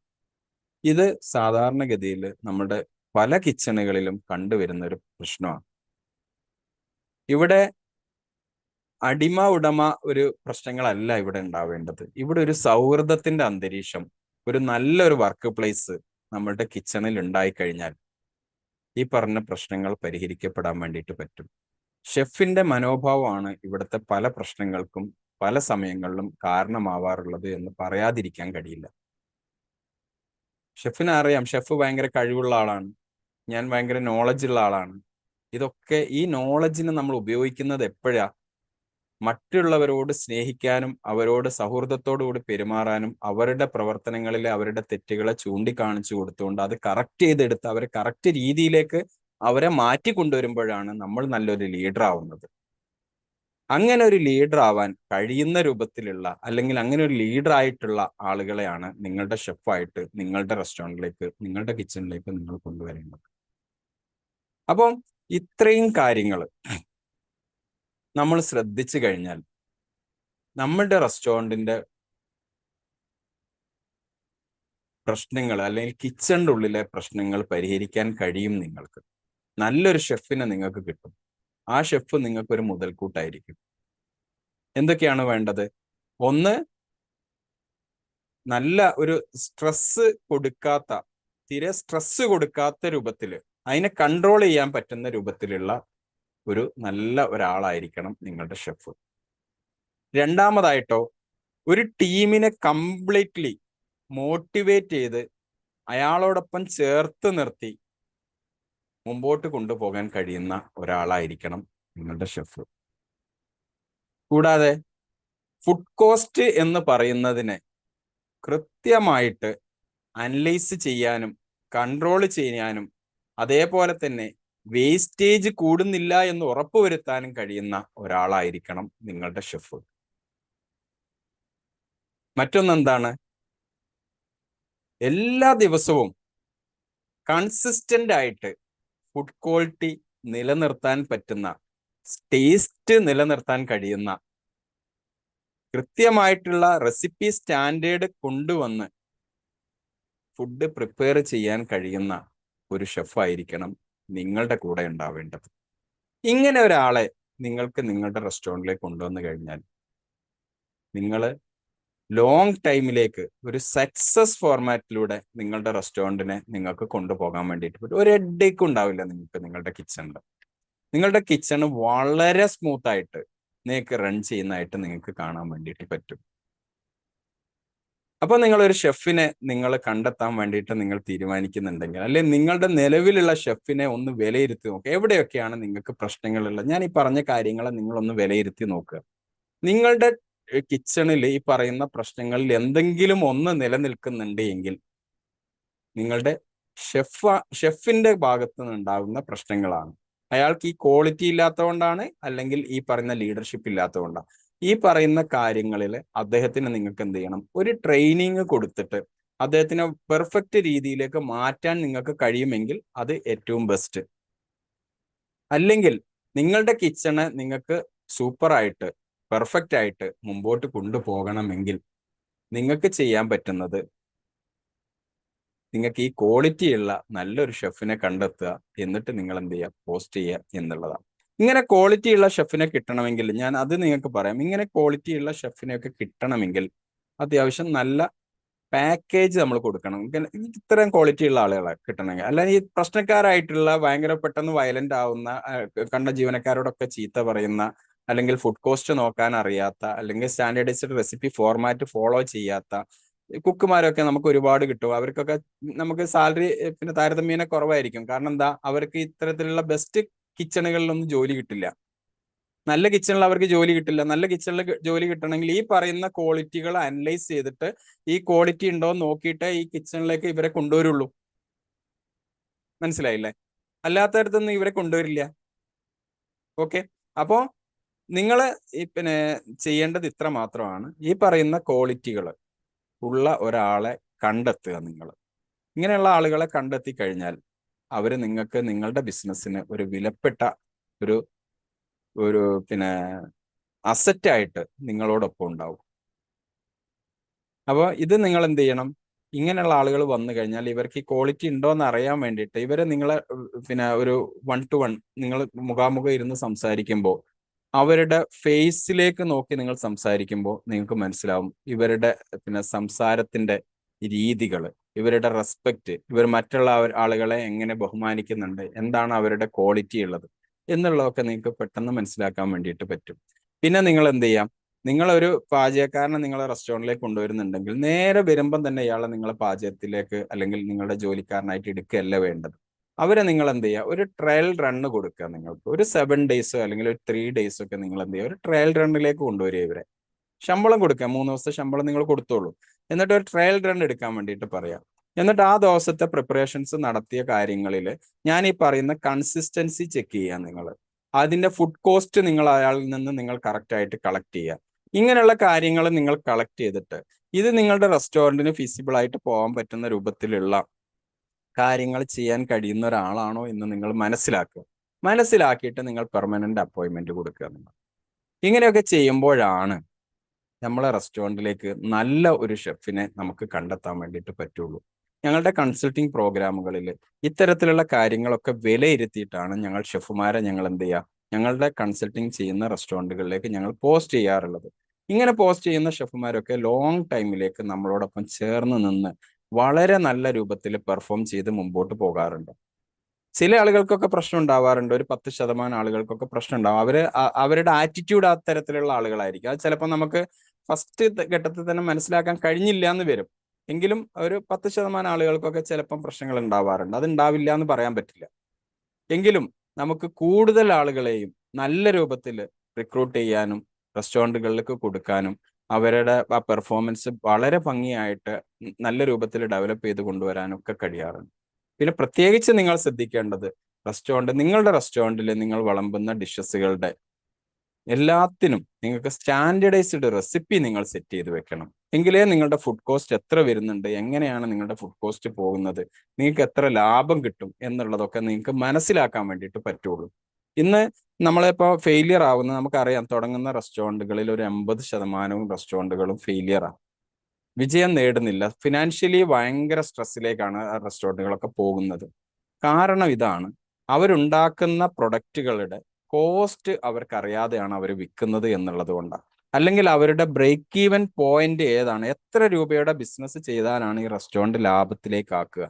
[SPEAKER 1] ഇത് സാധാരണഗതിയിൽ നമ്മുടെ പല കിച്ചണുകളിലും കണ്ടുവരുന്ന ഒരു പ്രശ്നമാണ്. ഇവിടെ അടിമ ഉടമ ഒരു പ്രശ്നങ്ങളല്ല ഇവിടെ ഉണ്ടാവേണ്ടത്. ഇവിടെ ഒരു സൗഹൃദത്തിന്റെ അന്തരീക്ഷം, ഒരു നല്ലൊരു വർക്ക് പ്ലേസ് നമ്മളുടെ കിച്ചണിൽ ഉണ്ടായിക്കഴിഞ്ഞാൽ ഈ പറഞ്ഞ പ്രശ്നങ്ങൾ പരിഹരിക്കപ്പെടാൻ വേണ്ടിയിട്ട് പറ്റും. ഷെഫിന്റെ മനോഭാവമാണ് ഇവിടുത്തെ പല പ്രശ്നങ്ങൾക്കും പല സമയങ്ങളിലും കാരണമാവാറുള്ളത് എന്ന് പറയാതിരിക്കാൻ കഴിയില്ല. ഷെഫിനെ അറിയാം, ഷെഫ് ഭയങ്കര കഴിവുള്ള ആളാണ്, ഞാൻ ഭയങ്കര നോളജ് ഉള്ള ആളാണ്. ഇതൊക്കെ ഈ നോളജിനെ നമ്മൾ ഉപയോഗിക്കുന്നത് എപ്പോഴാ? മറ്റുള്ളവരോട് സ്നേഹിക്കാനും അവരോട് സൗഹൃദത്തോടു കൂടി പെരുമാറാനും അവരുടെ പ്രവർത്തനങ്ങളിലെ അവരുടെ തെറ്റുകളെ ചൂണ്ടിക്കാണിച്ചു കൊടുത്തുകൊണ്ട് അത് കറക്റ്റ് ചെയ്തെടുത്ത് അവരെ കറക്റ്റ് രീതിയിലേക്ക് അവരെ മാറ്റി കൊണ്ടുവരുമ്പോഴാണ് നമ്മൾ നല്ലൊരു ലീഡർ ആവുന്നത്. അങ്ങനെ ഒരു ലീഡർ ആവാൻ കഴിയുന്ന രൂപത്തിലുള്ള അല്ലെങ്കിൽ അങ്ങനെ ഒരു ലീഡർ ആയിട്ടുള്ള ആളുകളെയാണ് നിങ്ങളുടെ ഷെഫായിട്ട് നിങ്ങളുടെ റെസ്റ്റോറൻറ്റിലേക്ക് നിങ്ങളുടെ കിച്ചണിലേക്ക് നിങ്ങൾ കൊണ്ടുവരേണ്ടത്. അപ്പം ഇത്രയും കാര്യങ്ങൾ നമ്മൾ ശ്രദ്ധിച്ചു കഴിഞ്ഞാൽ നമ്മളുടെ റെസ്റ്റോറൻറ്റിന്റെ പ്രശ്നങ്ങൾ അല്ലെങ്കിൽ കിച്ചണിൻ്റെ ഉള്ളിലെ പ്രശ്നങ്ങൾ പരിഹരിക്കാൻ കഴിയും. നിങ്ങൾക്ക് നല്ലൊരു ഷെഫിനെ നിങ്ങൾക്ക് കിട്ടും. ആ ഷെഫ് നിങ്ങൾക്കൊരു മുതൽക്കൂട്ടായിരിക്കും. എന്തൊക്കെയാണ് വേണ്ടത്? ഒന്ന്, നല്ല ഒരു സ്ട്രെസ് കൊടുക്കാത്ത, തീരെ സ്ട്രെസ് കൊടുക്കാത്ത രൂപത്തിൽ അതിനെ കൺട്രോൾ ചെയ്യാൻ പറ്റുന്ന രൂപത്തിലുള്ള ഒരു നല്ല ഒരാളായിരിക്കണം നിങ്ങളുടെ ഷെഫ്. രണ്ടാമതായിട്ടോ, ഒരു ടീമിനെ കംപ്ലീറ്റ്ലി മോട്ടിവേറ്റ് ചെയ്ത് അയാളോടൊപ്പം ചേർത്ത് നിർത്തി മുമ്പോട്ട് കൊണ്ടുപോകാൻ കഴിയുന്ന ഒരാളായിരിക്കണം നിങ്ങളുടെ ഷെഫ്. കൂടാതെ ഫുഡ് കോസ്റ്റ് എന്ന് പറയുന്നതിനെ കൃത്യമായിട്ട് അനലൈസ് ചെയ്യാനും കൺട്രോൾ ചെയ്യാനും അതേപോലെ തന്നെ വേസ്റ്റേജ് കൂടുന്നില്ല എന്ന് ഉറപ്പുവരുത്താനും കഴിയുന്ന ഒരാളായിരിക്കണം നിങ്ങളുടെ ഷെഫ്. മറ്റൊന്നെന്താണ്? എല്ലാ ദിവസവും കൺസിസ്റ്റന്റ് ആയിട്ട് ഫുഡ് ക്വാളിറ്റി നിലനിർത്താൻ പറ്റുന്ന, ടേസ്റ്റ് നിലനിർത്താൻ കഴിയുന്ന, കൃത്യമായിട്ടുള്ള റെസിപ്പി സ്റ്റാൻഡേർഡ് കൊണ്ടുവന്ന് ഫുഡ് പ്രിപ്പയർ ചെയ്യാൻ കഴിയുന്ന ഒരു ഷെഫായിരിക്കണം നിങ്ങളുടെ കൂടെ ഉണ്ടാവേണ്ടത്. ഇങ്ങനെ ഒരാളെ നിങ്ങൾക്ക് നിങ്ങളുടെ റെസ്റ്റോറൻറ്റിലേക്ക് കൊണ്ടുവന്നു കഴിഞ്ഞാൽ നിങ്ങൾ ലോങ് ടൈമിലേക്ക് ഒരു സക്സസ് ഫോർമാറ്റിലൂടെ നിങ്ങളുടെ റെസ്റ്റോറൻറ്റിനെ നിങ്ങൾക്ക് കൊണ്ടുപോകാൻ വേണ്ടിയിട്ട് പറ്റും. ഒരു ഹെഡേക്കും ഉണ്ടാവില്ല നിങ്ങൾക്ക് നിങ്ങളുടെ കിച്ചണിൽ. നിങ്ങളുടെ കിച്ചണ് വളരെ സ്മൂത്ത് ആയിട്ട് നിങ്ങൾക്ക് റൺ ചെയ്യുന്നതായിട്ട് നിങ്ങൾക്ക് കാണാൻ വേണ്ടിയിട്ട് പറ്റും. അപ്പൊ നിങ്ങൾ ഒരു ഷെഫിനെ നിങ്ങൾ കണ്ടെത്താൻ വേണ്ടിയിട്ട് നിങ്ങൾ തീരുമാനിക്കുന്നുണ്ടെങ്കിൽ, അല്ലെങ്കിൽ നിങ്ങളുടെ നിലവിലുള്ള ഷെഫിനെ ഒന്ന് വിലയിരുത്തി നോക്കുക. എവിടെയൊക്കെയാണ് നിങ്ങൾക്ക് പ്രശ്നങ്ങളുള്ളത്? ഞാൻ ഈ പറഞ്ഞ കാര്യങ്ങളെ നിങ്ങളൊന്ന് വിലയിരുത്തി നോക്കുക. നിങ്ങളുടെ കിച്ചണിൽ ഈ പറയുന്ന പ്രശ്നങ്ങളിൽ എന്തെങ്കിലും ഒന്ന് നിലനിൽക്കുന്നുണ്ട് എങ്കിൽ നിങ്ങളുടെ ഷെഫിന്റെ ഭാഗത്ത് നിന്നുണ്ടാകുന്ന പ്രശ്നങ്ങളാണ്. അയാൾക്ക് ഈ ക്വാളിറ്റി ഇല്ലാത്തതുകൊണ്ടാണ്, അല്ലെങ്കിൽ ഈ പറയുന്ന ലീഡർഷിപ്പ് ഇല്ലാത്തതുകൊണ്ടാണ്. ഈ പറയുന്ന കാര്യങ്ങളിൽ അദ്ദേഹത്തിന് നിങ്ങൾക്ക് എന്ത് ചെയ്യണം, ഒരു ട്രെയിനിങ് കൊടുത്തിട്ട് അദ്ദേഹത്തിനെ പെർഫെക്റ്റ് രീതിയിലേക്ക് മാറ്റാൻ നിങ്ങൾക്ക് കഴിയുമെങ്കിൽ അത് ഏറ്റവും ബെസ്റ്റ്. അല്ലെങ്കിൽ നിങ്ങളുടെ കിച്ചണ് നിങ്ങൾക്ക് സൂപ്പറായിട്ട് പെർഫെക്റ്റ് ആയിട്ട് മുമ്പോട്ട് കൊണ്ടുപോകണമെങ്കിൽ നിങ്ങൾക്ക് ചെയ്യാൻ പറ്റുന്നത്, നിങ്ങൾക്ക് ഈ ക്വാളിറ്റി ഉള്ള നല്ലൊരു ഷെഫിനെ കണ്ടെത്തുക, എന്നിട്ട് നിങ്ങൾ എന്ത് ചെയ്യുക, പോസ്റ്റ് ചെയ്യുക എന്നുള്ളതാണ്. ഇങ്ങനെ ക്വാളിറ്റി ഉള്ള ഷെഫിനെ കിട്ടണമെങ്കിൽ ഞാൻ അത് നിങ്ങൾക്ക് പറയാം. ഇങ്ങനെ ക്വാളിറ്റി ഉള്ള ഷെഫിനെയൊക്കെ കിട്ടണമെങ്കിൽ അത്യാവശ്യം നല്ല പാക്കേജ് നമ്മൾ കൊടുക്കണം. ഇത്രയും ക്വാളിറ്റി ഉള്ള ആളുകളെ കിട്ടണമെങ്കിൽ. അല്ലെങ്കിൽ ഈ പ്രശ്നക്കാരായിട്ടുള്ള, ഭയങ്കര പെട്ടെന്ന് വയലന്റ് ആവുന്ന, കണ്ട ജീവനക്കാരോടൊക്കെ ചീത്ത പറയുന്ന, അല്ലെങ്കിൽ ഫുഡ് കോസ്റ്റ് നോക്കാൻ അറിയാത്ത, അല്ലെങ്കിൽ സ്റ്റാൻഡേർഡൈസ്ഡ് റെസിപ്പി ഫോർമാറ്റ് ഫോളോ ചെയ്യാത്ത കുക്കുമാരൊക്കെ നമുക്ക് ഒരുപാട് കിട്ടും. അവർക്കൊക്കെ നമുക്ക് സാലറി പിന്നെ താരതമ്യേന കുറവായിരിക്കും. കാരണം എന്താ, അവർക്ക് ഇത്തരത്തിലുള്ള ബെസ്റ്റ് കിച്ചണുകളിലൊന്നും ജോലി കിട്ടില്ല. നല്ല കിച്ചണിൽ അവർക്ക് ജോലി കിട്ടില്ല. നല്ല കിച്ചണിൽ ജോലി കിട്ടണമെങ്കിൽ ഈ പറയുന്ന ക്വാളിറ്റികൾ അനലൈസ് ചെയ്തിട്ട് ഈ ക്വാളിറ്റി ഉണ്ടോ എന്ന് നോക്കിയിട്ട് ഈ കിച്ചണിലേക്ക് ഇവരെ കൊണ്ടുവരുള്ളൂ. മനസ്സിലായില്ലേ? അല്ലാത്തടത്തൊന്നും ഇവരെ കൊണ്ടുവരില്ല. ഓക്കെ, അപ്പോ നിങ്ങൾ പിന്നെ ചെയ്യേണ്ടത് ഇത്ര മാത്രമാണ്. ഈ പറയുന്ന ക്വാളിറ്റികൾ ഉള്ള ഒരാളെ കണ്ടെത്തുക. നിങ്ങൾ ഇങ്ങനെയുള്ള ആളുകളെ കണ്ടെത്തി കഴിഞ്ഞാൽ അവര് നിങ്ങൾക്ക് നിങ്ങളുടെ ബിസിനസ്സിന് ഒരു വിലപ്പെട്ട ഒരു ഒരു പിന്നെ അസറ്റായിട്ട് നിങ്ങളോടൊപ്പം ഉണ്ടാവും. അപ്പോൾ ഇത് നിങ്ങൾ എന്ത് ചെയ്യണം, ഇങ്ങനെയുള്ള ആളുകൾ വന്നു കഴിഞ്ഞാൽ ഇവർക്ക് ഈ ക്വാളിറ്റി ഉണ്ടോ എന്ന് അറിയാൻ വേണ്ടിയിട്ട് ഇവരെ നിങ്ങളെ പിന്നെ ഒരു 1-to-1 നിങ്ങൾ മുഖാമുഖം ഇരുന്ന് സംസാരിക്കുമ്പോൾ, അവരുടെ ഫേസിലേക്ക് നോക്കി നിങ്ങൾ സംസാരിക്കുമ്പോൾ നിങ്ങൾക്ക് മനസ്സിലാവും ഇവരുടെ പിന്നെ സംസാരത്തിന്റെ രീതികൾ, ഇവരുടെ റെസ്പെക്റ്റ്, ഇവർ മറ്റുള്ള ആളുകളെ എങ്ങനെ ബഹുമാനിക്കുന്നുണ്ട്, എന്താണ് അവരുടെ ക്വാളിറ്റി ഉള്ളത് എന്നുള്ളതൊക്കെ നിങ്ങൾക്ക് പെട്ടെന്ന് മനസ്സിലാക്കാൻ വേണ്ടിയിട്ട് പറ്റും. പിന്നെ നിങ്ങൾ എന്ത് ചെയ്യാം, നിങ്ങളൊരു പാചകക്കാരനെ നിങ്ങളെ റെസ്റ്റോറൻറ്റിലേക്ക് കൊണ്ടുവരുന്നുണ്ടെങ്കിൽ നേരെ വരുമ്പം തന്നെ ഇയാളെ നിങ്ങളെ പാചകത്തിലേക്ക് അല്ലെങ്കിൽ നിങ്ങളുടെ ജോലിക്കാരനായിട്ട് എടുക്കുകയല്ല വേണ്ടത്. അവരെ നിങ്ങൾ എന്ത് ചെയ്യുക, ഒരു ട്രയൽ റണ്ണ് കൊടുക്കുക. നിങ്ങൾക്ക് ഒരു 7 ഡേയ്സോ അല്ലെങ്കിൽ ഒരു 3 ഡേയ്സോ ഒക്കെ നിങ്ങൾ എന്ത് ചെയ്യുക, ഒരു ട്രയൽ റണ്ണിലേക്ക് കൊണ്ടുവരിക. ഇവരെ ശമ്പളം കൊടുക്കുക, 3 ദിവസത്തെ ശമ്പളം നിങ്ങൾ കൊടുത്തോളൂ. എന്നിട്ട് ഒരു ട്രയൽ റൺ എടുക്കാൻ വേണ്ടിയിട്ട് പറയാം. എന്നിട്ട് ആ ദിവസത്തെ പ്രിപ്പറേഷൻസ് നടത്തിയ കാര്യങ്ങളിൽ ഞാൻ ഈ പറയുന്ന കൺസിസ്റ്റൻസി ചെക്ക് ചെയ്യുക. നിങ്ങൾ അതിന്റെ ഫുഡ് കോസ്റ്റ് നിങ്ങൾ അയാളിൽ നിന്ന് നിങ്ങൾ കറക്റ്റ് ആയിട്ട് കളക്ട് ചെയ്യുക. ഇങ്ങനെയുള്ള കാര്യങ്ങൾ നിങ്ങൾ കളക്ട് ചെയ്തിട്ട് ഇത് നിങ്ങളുടെ റെസ്റ്റോറൻറ്റിന് ഫീസിബിൾ ആയിട്ട് പോകാൻ പറ്റുന്ന രൂപത്തിലുള്ള കാര്യങ്ങൾ ചെയ്യാൻ കഴിയുന്ന ഒരാളാണോ എന്ന് നിങ്ങൾ മനസ്സിലാക്കിയിട്ട് നിങ്ങൾ പെർമനന്റ് അപ്പോയിന്റ്മെന്റ് കൊടുക്കുക. ഇങ്ങനെയൊക്കെ ചെയ്യുമ്പോഴാണ് നമ്മളെ റെസ്റ്റോറൻറ്റിലേക്ക് നല്ല ഒരു ഷെഫിനെ നമുക്ക് കണ്ടെത്താൻ വേണ്ടിയിട്ട് പറ്റുള്ളൂ. ഞങ്ങളുടെ കൺസൾട്ടിങ് പ്രോഗ്രാമുകളിൽ ഇത്തരത്തിലുള്ള കാര്യങ്ങളൊക്കെ വിലയിരുത്തിയിട്ടാണ് ഞങ്ങൾ ഷെഫുമാരെ ഞങ്ങൾ എന്ത് ചെയ്യുക, ഞങ്ങളുടെ കൺസൾട്ടിങ് ചെയ്യുന്ന റെസ്റ്റോറൻറ്റുകളിലേക്ക് ഞങ്ങൾ പോസ്റ്റ് ചെയ്യാറുള്ളത്. ഇങ്ങനെ പോസ്റ്റ് ചെയ്യുന്ന ഷെഫുമാരൊക്കെ ലോങ് ടൈമിലേക്ക് നമ്മളോടൊപ്പം ചേർന്ന് നിന്ന് വളരെ നല്ല രൂപത്തിൽ പെർഫോം ചെയ്ത് മുമ്പോട്ട് പോകാറുണ്ട്. ചില ആളുകൾക്കൊക്കെ പ്രശ്നം ഉണ്ടാവാറുണ്ട്. ഒരു 10% ആളുകൾക്കൊക്കെ പ്രശ്നം ഉണ്ടാവും. അവരുടെ ആറ്റിറ്റ്യൂഡ് അത്തരത്തിലുള്ള ആളുകളായിരിക്കും. അത് ചിലപ്പോൾ നമുക്ക് ഫസ്റ്റ് ഘട്ടത്തിൽ തന്നെ മനസ്സിലാക്കാൻ കഴിഞ്ഞില്ല എന്ന് വരും. എങ്കിലും ഒരു 10% ആളുകൾക്കൊക്കെ ചിലപ്പം പ്രശ്നങ്ങൾ ഉണ്ടാവാറുണ്ട്. അത് ഉണ്ടാവില്ല എന്ന് പറയാൻ പറ്റില്ല. എങ്കിലും നമുക്ക് കൂടുതൽ ആളുകളെയും നല്ല രൂപത്തിൽ റിക്രൂട്ട് ചെയ്യാനും റെസ്റ്റോറൻറ്റുകളിലേക്ക് കൊടുക്കാനും അവരുടെ ആ പെർഫോമൻസ് വളരെ ഭംഗിയായിട്ട് നല്ല രൂപത്തിൽ ഡെവലപ്പ് ചെയ്ത് കൊണ്ടുവരാനും ഒക്കെ കഴിയാറുണ്ട്. പിന്നെ പ്രത്യേകിച്ച് നിങ്ങൾ ശ്രദ്ധിക്കേണ്ടത്, നിങ്ങളുടെ റെസ്റ്റോറൻറ്റിൽ നിങ്ങൾ വിളമ്പുന്ന ഡിഷസുകളുടെ എല്ലാത്തിനും നിങ്ങൾക്ക് സ്റ്റാൻഡേർഡൈസ്ഡ് റെസിപ്പി നിങ്ങൾ സെറ്റ് ചെയ്ത് വെക്കണം. എങ്കിലേ നിങ്ങളുടെ ഫുഡ് കോസ്റ്റ് എത്ര വരുന്നുണ്ട്, എങ്ങനെയാണ് നിങ്ങളുടെ ഫുഡ് കോസ്റ്റ് പോകുന്നത്, നിങ്ങൾക്ക് എത്ര ലാഭം കിട്ടും എന്നുള്ളതൊക്കെ നിങ്ങൾക്ക് മനസ്സിലാക്കാൻ വേണ്ടിയിട്ട് പറ്റുള്ളൂ. ഇന്ന് നമ്മളിപ്പോൾ ഫെയിലിയർ ആവുന്ന നമുക്കറിയാം. തുടങ്ങുന്ന റെസ്റ്റോറൻറ്റുകളിൽ ഒരു 80% റെസ്റ്റോറൻറ്റുകളും ഫെയിലിയറാണ്, വിജയം നേടുന്നില്ല. ഫിനാൻഷ്യലി ഭയങ്കര സ്ട്രെസ്സിലേക്കാണ് റെസ്റ്റോറൻറ്റുകളൊക്കെ പോകുന്നത്. കാരണം ഇതാണ്, അവരുണ്ടാക്കുന്ന പ്രൊഡക്റ്റുകളുടെ കോസ്റ്റ് അവർക്കറിയാതെയാണ് അവർ വിൽക്കുന്നത് എന്നുള്ളത് കൊണ്ടാണ്. അല്ലെങ്കിൽ അവരുടെ ബ്രേക്ക് ഈവൻ പോയിന്റ് ഏതാണ്, എത്ര രൂപയുടെ ബിസിനസ് ചെയ്താലാണ് ഈ റെസ്റ്റോറൻറ്റ് ലാഭത്തിലേക്കാക്കുക,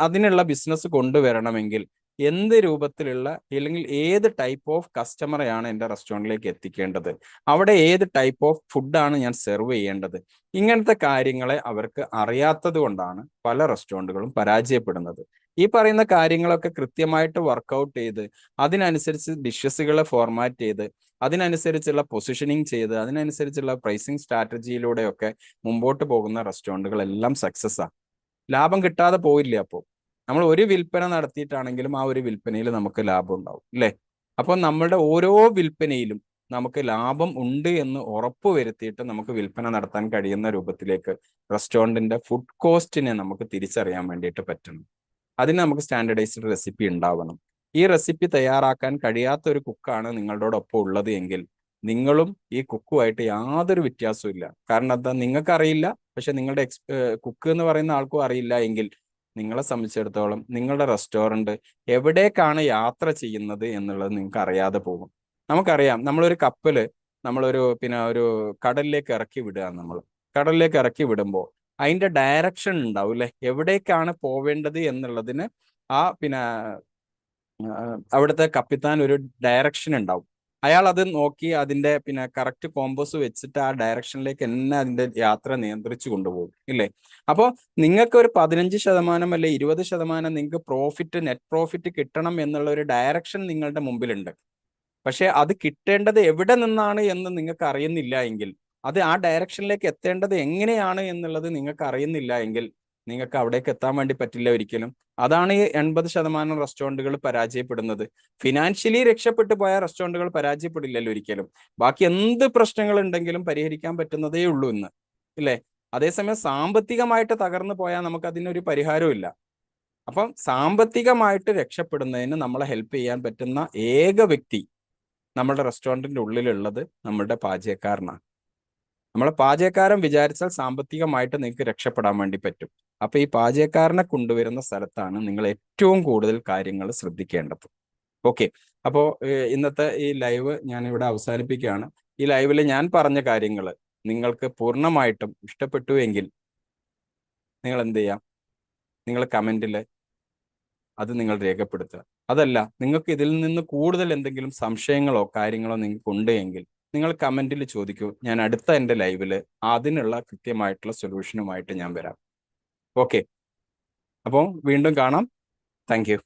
[SPEAKER 1] അതിനുള്ള ബിസിനസ് കൊണ്ടുവരണമെങ്കിൽ എന്ത് രൂപത്തിലുള്ള അല്ലെങ്കിൽ ഏത് ടൈപ്പ് ഓഫ് കസ്റ്റമറെയാണ് എൻ്റെ റെസ്റ്റോറൻറ്റിലേക്ക് എത്തിക്കേണ്ടത്, അവിടെ ഏത് ടൈപ്പ് ഓഫ് ഫുഡാണ് ഞാൻ സെർവ് ചെയ്യേണ്ടത്, ഇങ്ങനത്തെ കാര്യങ്ങളെ അവർക്ക് അറിയാത്തത് കൊണ്ടാണ് പല റെസ്റ്റോറൻറ്റുകളും പരാജയപ്പെടുന്നത്. ഈ പറയുന്ന കാര്യങ്ങളൊക്കെ കൃത്യമായിട്ട് വർക്കൗട്ട് ചെയ്ത് അതിനനുസരിച്ച് ഡിഷസുകളെ ഫോർമാറ്റ് ചെയ്ത് അതിനനുസരിച്ചുള്ള പൊസിഷനിങ് ചെയ്ത് അതിനനുസരിച്ചുള്ള പ്രൈസിങ് സ്ട്രാറ്റജിയിലൂടെയൊക്കെ മുമ്പോട്ട് പോകുന്ന റെസ്റ്റോറൻറ്റുകളെല്ലാം സക്സസ് ആണ്. ലാഭം കിട്ടാതെ പോയില്ല. അപ്പോൾ നമ്മൾ ഒരു വിൽപ്പന നടത്തിയിട്ടാണെങ്കിലും ആ ഒരു വിൽപ്പനയിൽ നമുക്ക് ലാഭം ഉണ്ടാവും അല്ലേ? അപ്പോൾ നമ്മളുടെ ഓരോ വിൽപ്പനയിലും നമുക്ക് ലാഭം ഉണ്ട് എന്ന് ഉറപ്പ് വരുത്തിയിട്ട് നമുക്ക് വിൽപ്പന നടത്താൻ കഴിയുന്ന രൂപത്തിലേക്ക് റെസ്റ്റോറൻറ്റിന്റെ ഫുഡ് കോസ്റ്റിനെ നമുക്ക് തിരിച്ചറിയാൻ വേണ്ടിയിട്ട് പറ്റണം. അതിന് നമുക്ക് സ്റ്റാൻഡർഡൈസ്ഡ് റെസിപ്പി ഉണ്ടാവണം. ഈ റെസിപ്പി തയ്യാറാക്കാൻ കഴിയാത്ത ഒരു കുക്കാണ് നിങ്ങളോടൊപ്പം ഉള്ളത് എങ്കിൽ നിങ്ങളും ഈ കുക്കുമായിട്ട് യാതൊരു വ്യത്യാസവും ഇല്ല. കാരണം എന്താ, നിങ്ങൾക്കറിയില്ല, പക്ഷെ നിങ്ങളുടെ കുക്ക് എന്ന് പറയുന്ന ആൾക്കും അറിയില്ല എങ്കിൽ നിങ്ങളെ സംബന്ധിച്ചിടത്തോളം നിങ്ങളുടെ റെസ്റ്റോറൻറ്റ് എവിടേക്കാണ് യാത്ര ചെയ്യുന്നത് എന്നുള്ളത് നിങ്ങൾക്ക് അറിയാതെ പോകും. നമുക്കറിയാം, നമ്മളൊരു കപ്പല് നമ്മളൊരു ഒരു കടലിലേക്ക് ഇറക്കി വിടുക. നമ്മൾ കടലിലേക്ക് ഇറക്കി വിടുമ്പോൾ അതിന്റെ ഡയറക്ഷൻ ഉണ്ടാവും അല്ലെ, എവിടേക്കാണ് പോവേണ്ടത് എന്നുള്ളതിന് ആ അവിടുത്തെ കപ്പിത്താൻ ഒരു ഡയറക്ഷൻ ഉണ്ടാവും. അയാൾ അത് നോക്കി അതിന്റെ കറക്റ്റ് കോമ്പസ് വെച്ചിട്ട് ആ ഡയറക്ഷനിലേക്ക് തന്നെ അതിന്റെ യാത്ര നിയന്ത്രിച്ചു കൊണ്ടുപോകും ഇല്ലേ? അപ്പോൾ നിങ്ങൾക്ക് ഒരു 15% അല്ലെ 20% നിങ്ങൾക്ക് പ്രോഫിറ്റ്, നെറ്റ് പ്രോഫിറ്റ് കിട്ടണം എന്നുള്ള ഒരു ഡയറക്ഷൻ നിങ്ങളുടെ മുമ്പിലുണ്ട്. പക്ഷെ അത് കിട്ടേണ്ടത് എവിടെ നിന്നാണ് എന്ന് നിങ്ങൾക്ക് അറിയുന്നില്ല എങ്കിൽ, അത് ആ ഡയറക്ഷനിലേക്ക് എത്തേണ്ടത് എങ്ങനെയാണ് എന്നുള്ളത് നിങ്ങൾക്ക് അറിയുന്നില്ല എങ്കിൽ നിങ്ങൾക്ക് അവിടേക്ക് എത്താൻ വേണ്ടി പറ്റില്ല ഒരിക്കലും. അതാണ് ഈ 80% റെസ്റ്റോറൻറ്റുകൾ പരാജയപ്പെടുന്നത്. ഫിനാൻഷ്യലി രക്ഷപ്പെട്ടു പോയ റെസ്റ്റോറൻറ്റുകൾ പരാജയപ്പെടില്ലല്ലോ ഒരിക്കലും. ബാക്കി എന്ത് പ്രശ്നങ്ങൾ ഉണ്ടെങ്കിലും പരിഹരിക്കാൻ പറ്റുന്നതേ ഉള്ളൂ ഇന്ന്, ഇല്ലേ? അതേസമയം സാമ്പത്തികമായിട്ട് തകർന്നു പോയാൽ നമുക്ക് അതിനൊരു പരിഹാരവും ഇല്ല. അപ്പം സാമ്പത്തികമായിട്ട് രക്ഷപ്പെടുന്നതിന് നമ്മളെ ഹെൽപ്പ് ചെയ്യാൻ പറ്റുന്ന ഏക വ്യക്തി നമ്മുടെ റെസ്റ്റോറൻറ്റിന്റെ ഉള്ളിലുള്ളത് നമ്മളുടെ പാചകക്കാരനാണ്. നമ്മളെ പാചകക്കാരൻ വിചാരിച്ചാൽ സാമ്പത്തികമായിട്ട് നിങ്ങൾക്ക് രക്ഷപ്പെടാൻ വേണ്ടി പറ്റും. അപ്പൊ ഈ പാചകക്കാരനെ കൊണ്ടുവരുന്ന സ്ഥലത്താണ് നിങ്ങൾ ഏറ്റവും കൂടുതൽ കാര്യങ്ങൾ ശ്രദ്ധിക്കേണ്ടത്. ഓക്കെ, അപ്പോൾ ഇന്നത്തെ ഈ ലൈവ് ഞാൻ ഇവിടെ അവസാനിപ്പിക്കുകയാണ്. ഈ ലൈവിൽ ഞാൻ പറഞ്ഞ കാര്യങ്ങൾ നിങ്ങൾക്ക് പൂർണ്ണമായിട്ടും ഇഷ്ടപ്പെട്ടു എങ്കിൽ നിങ്ങൾ എന്ത് ചെയ്യാം, നിങ്ങൾ കമന്റിൽ അത് നിങ്ങൾ രേഖപ്പെടുത്തുക. അതല്ല, നിങ്ങൾക്ക് ഇതിൽ നിന്ന് കൂടുതൽ എന്തെങ്കിലും സംശയങ്ങളോ കാര്യങ്ങളോ നിങ്ങൾക്ക് ഉണ്ട് എങ്കിൽ നിങ്ങൾ കമന്റിൽ ചോദിക്കൂ. ഞാൻ അടുത്ത എൻ്റെ ലൈവിൽ അതിനുള്ള കൃത്യമായിട്ടുള്ള സൊല്യൂഷനുമായിട്ട് ഞാൻ വരാം. ഓക്കെ, അപ്പോൾ വീണ്ടും കാണാം. Thank you.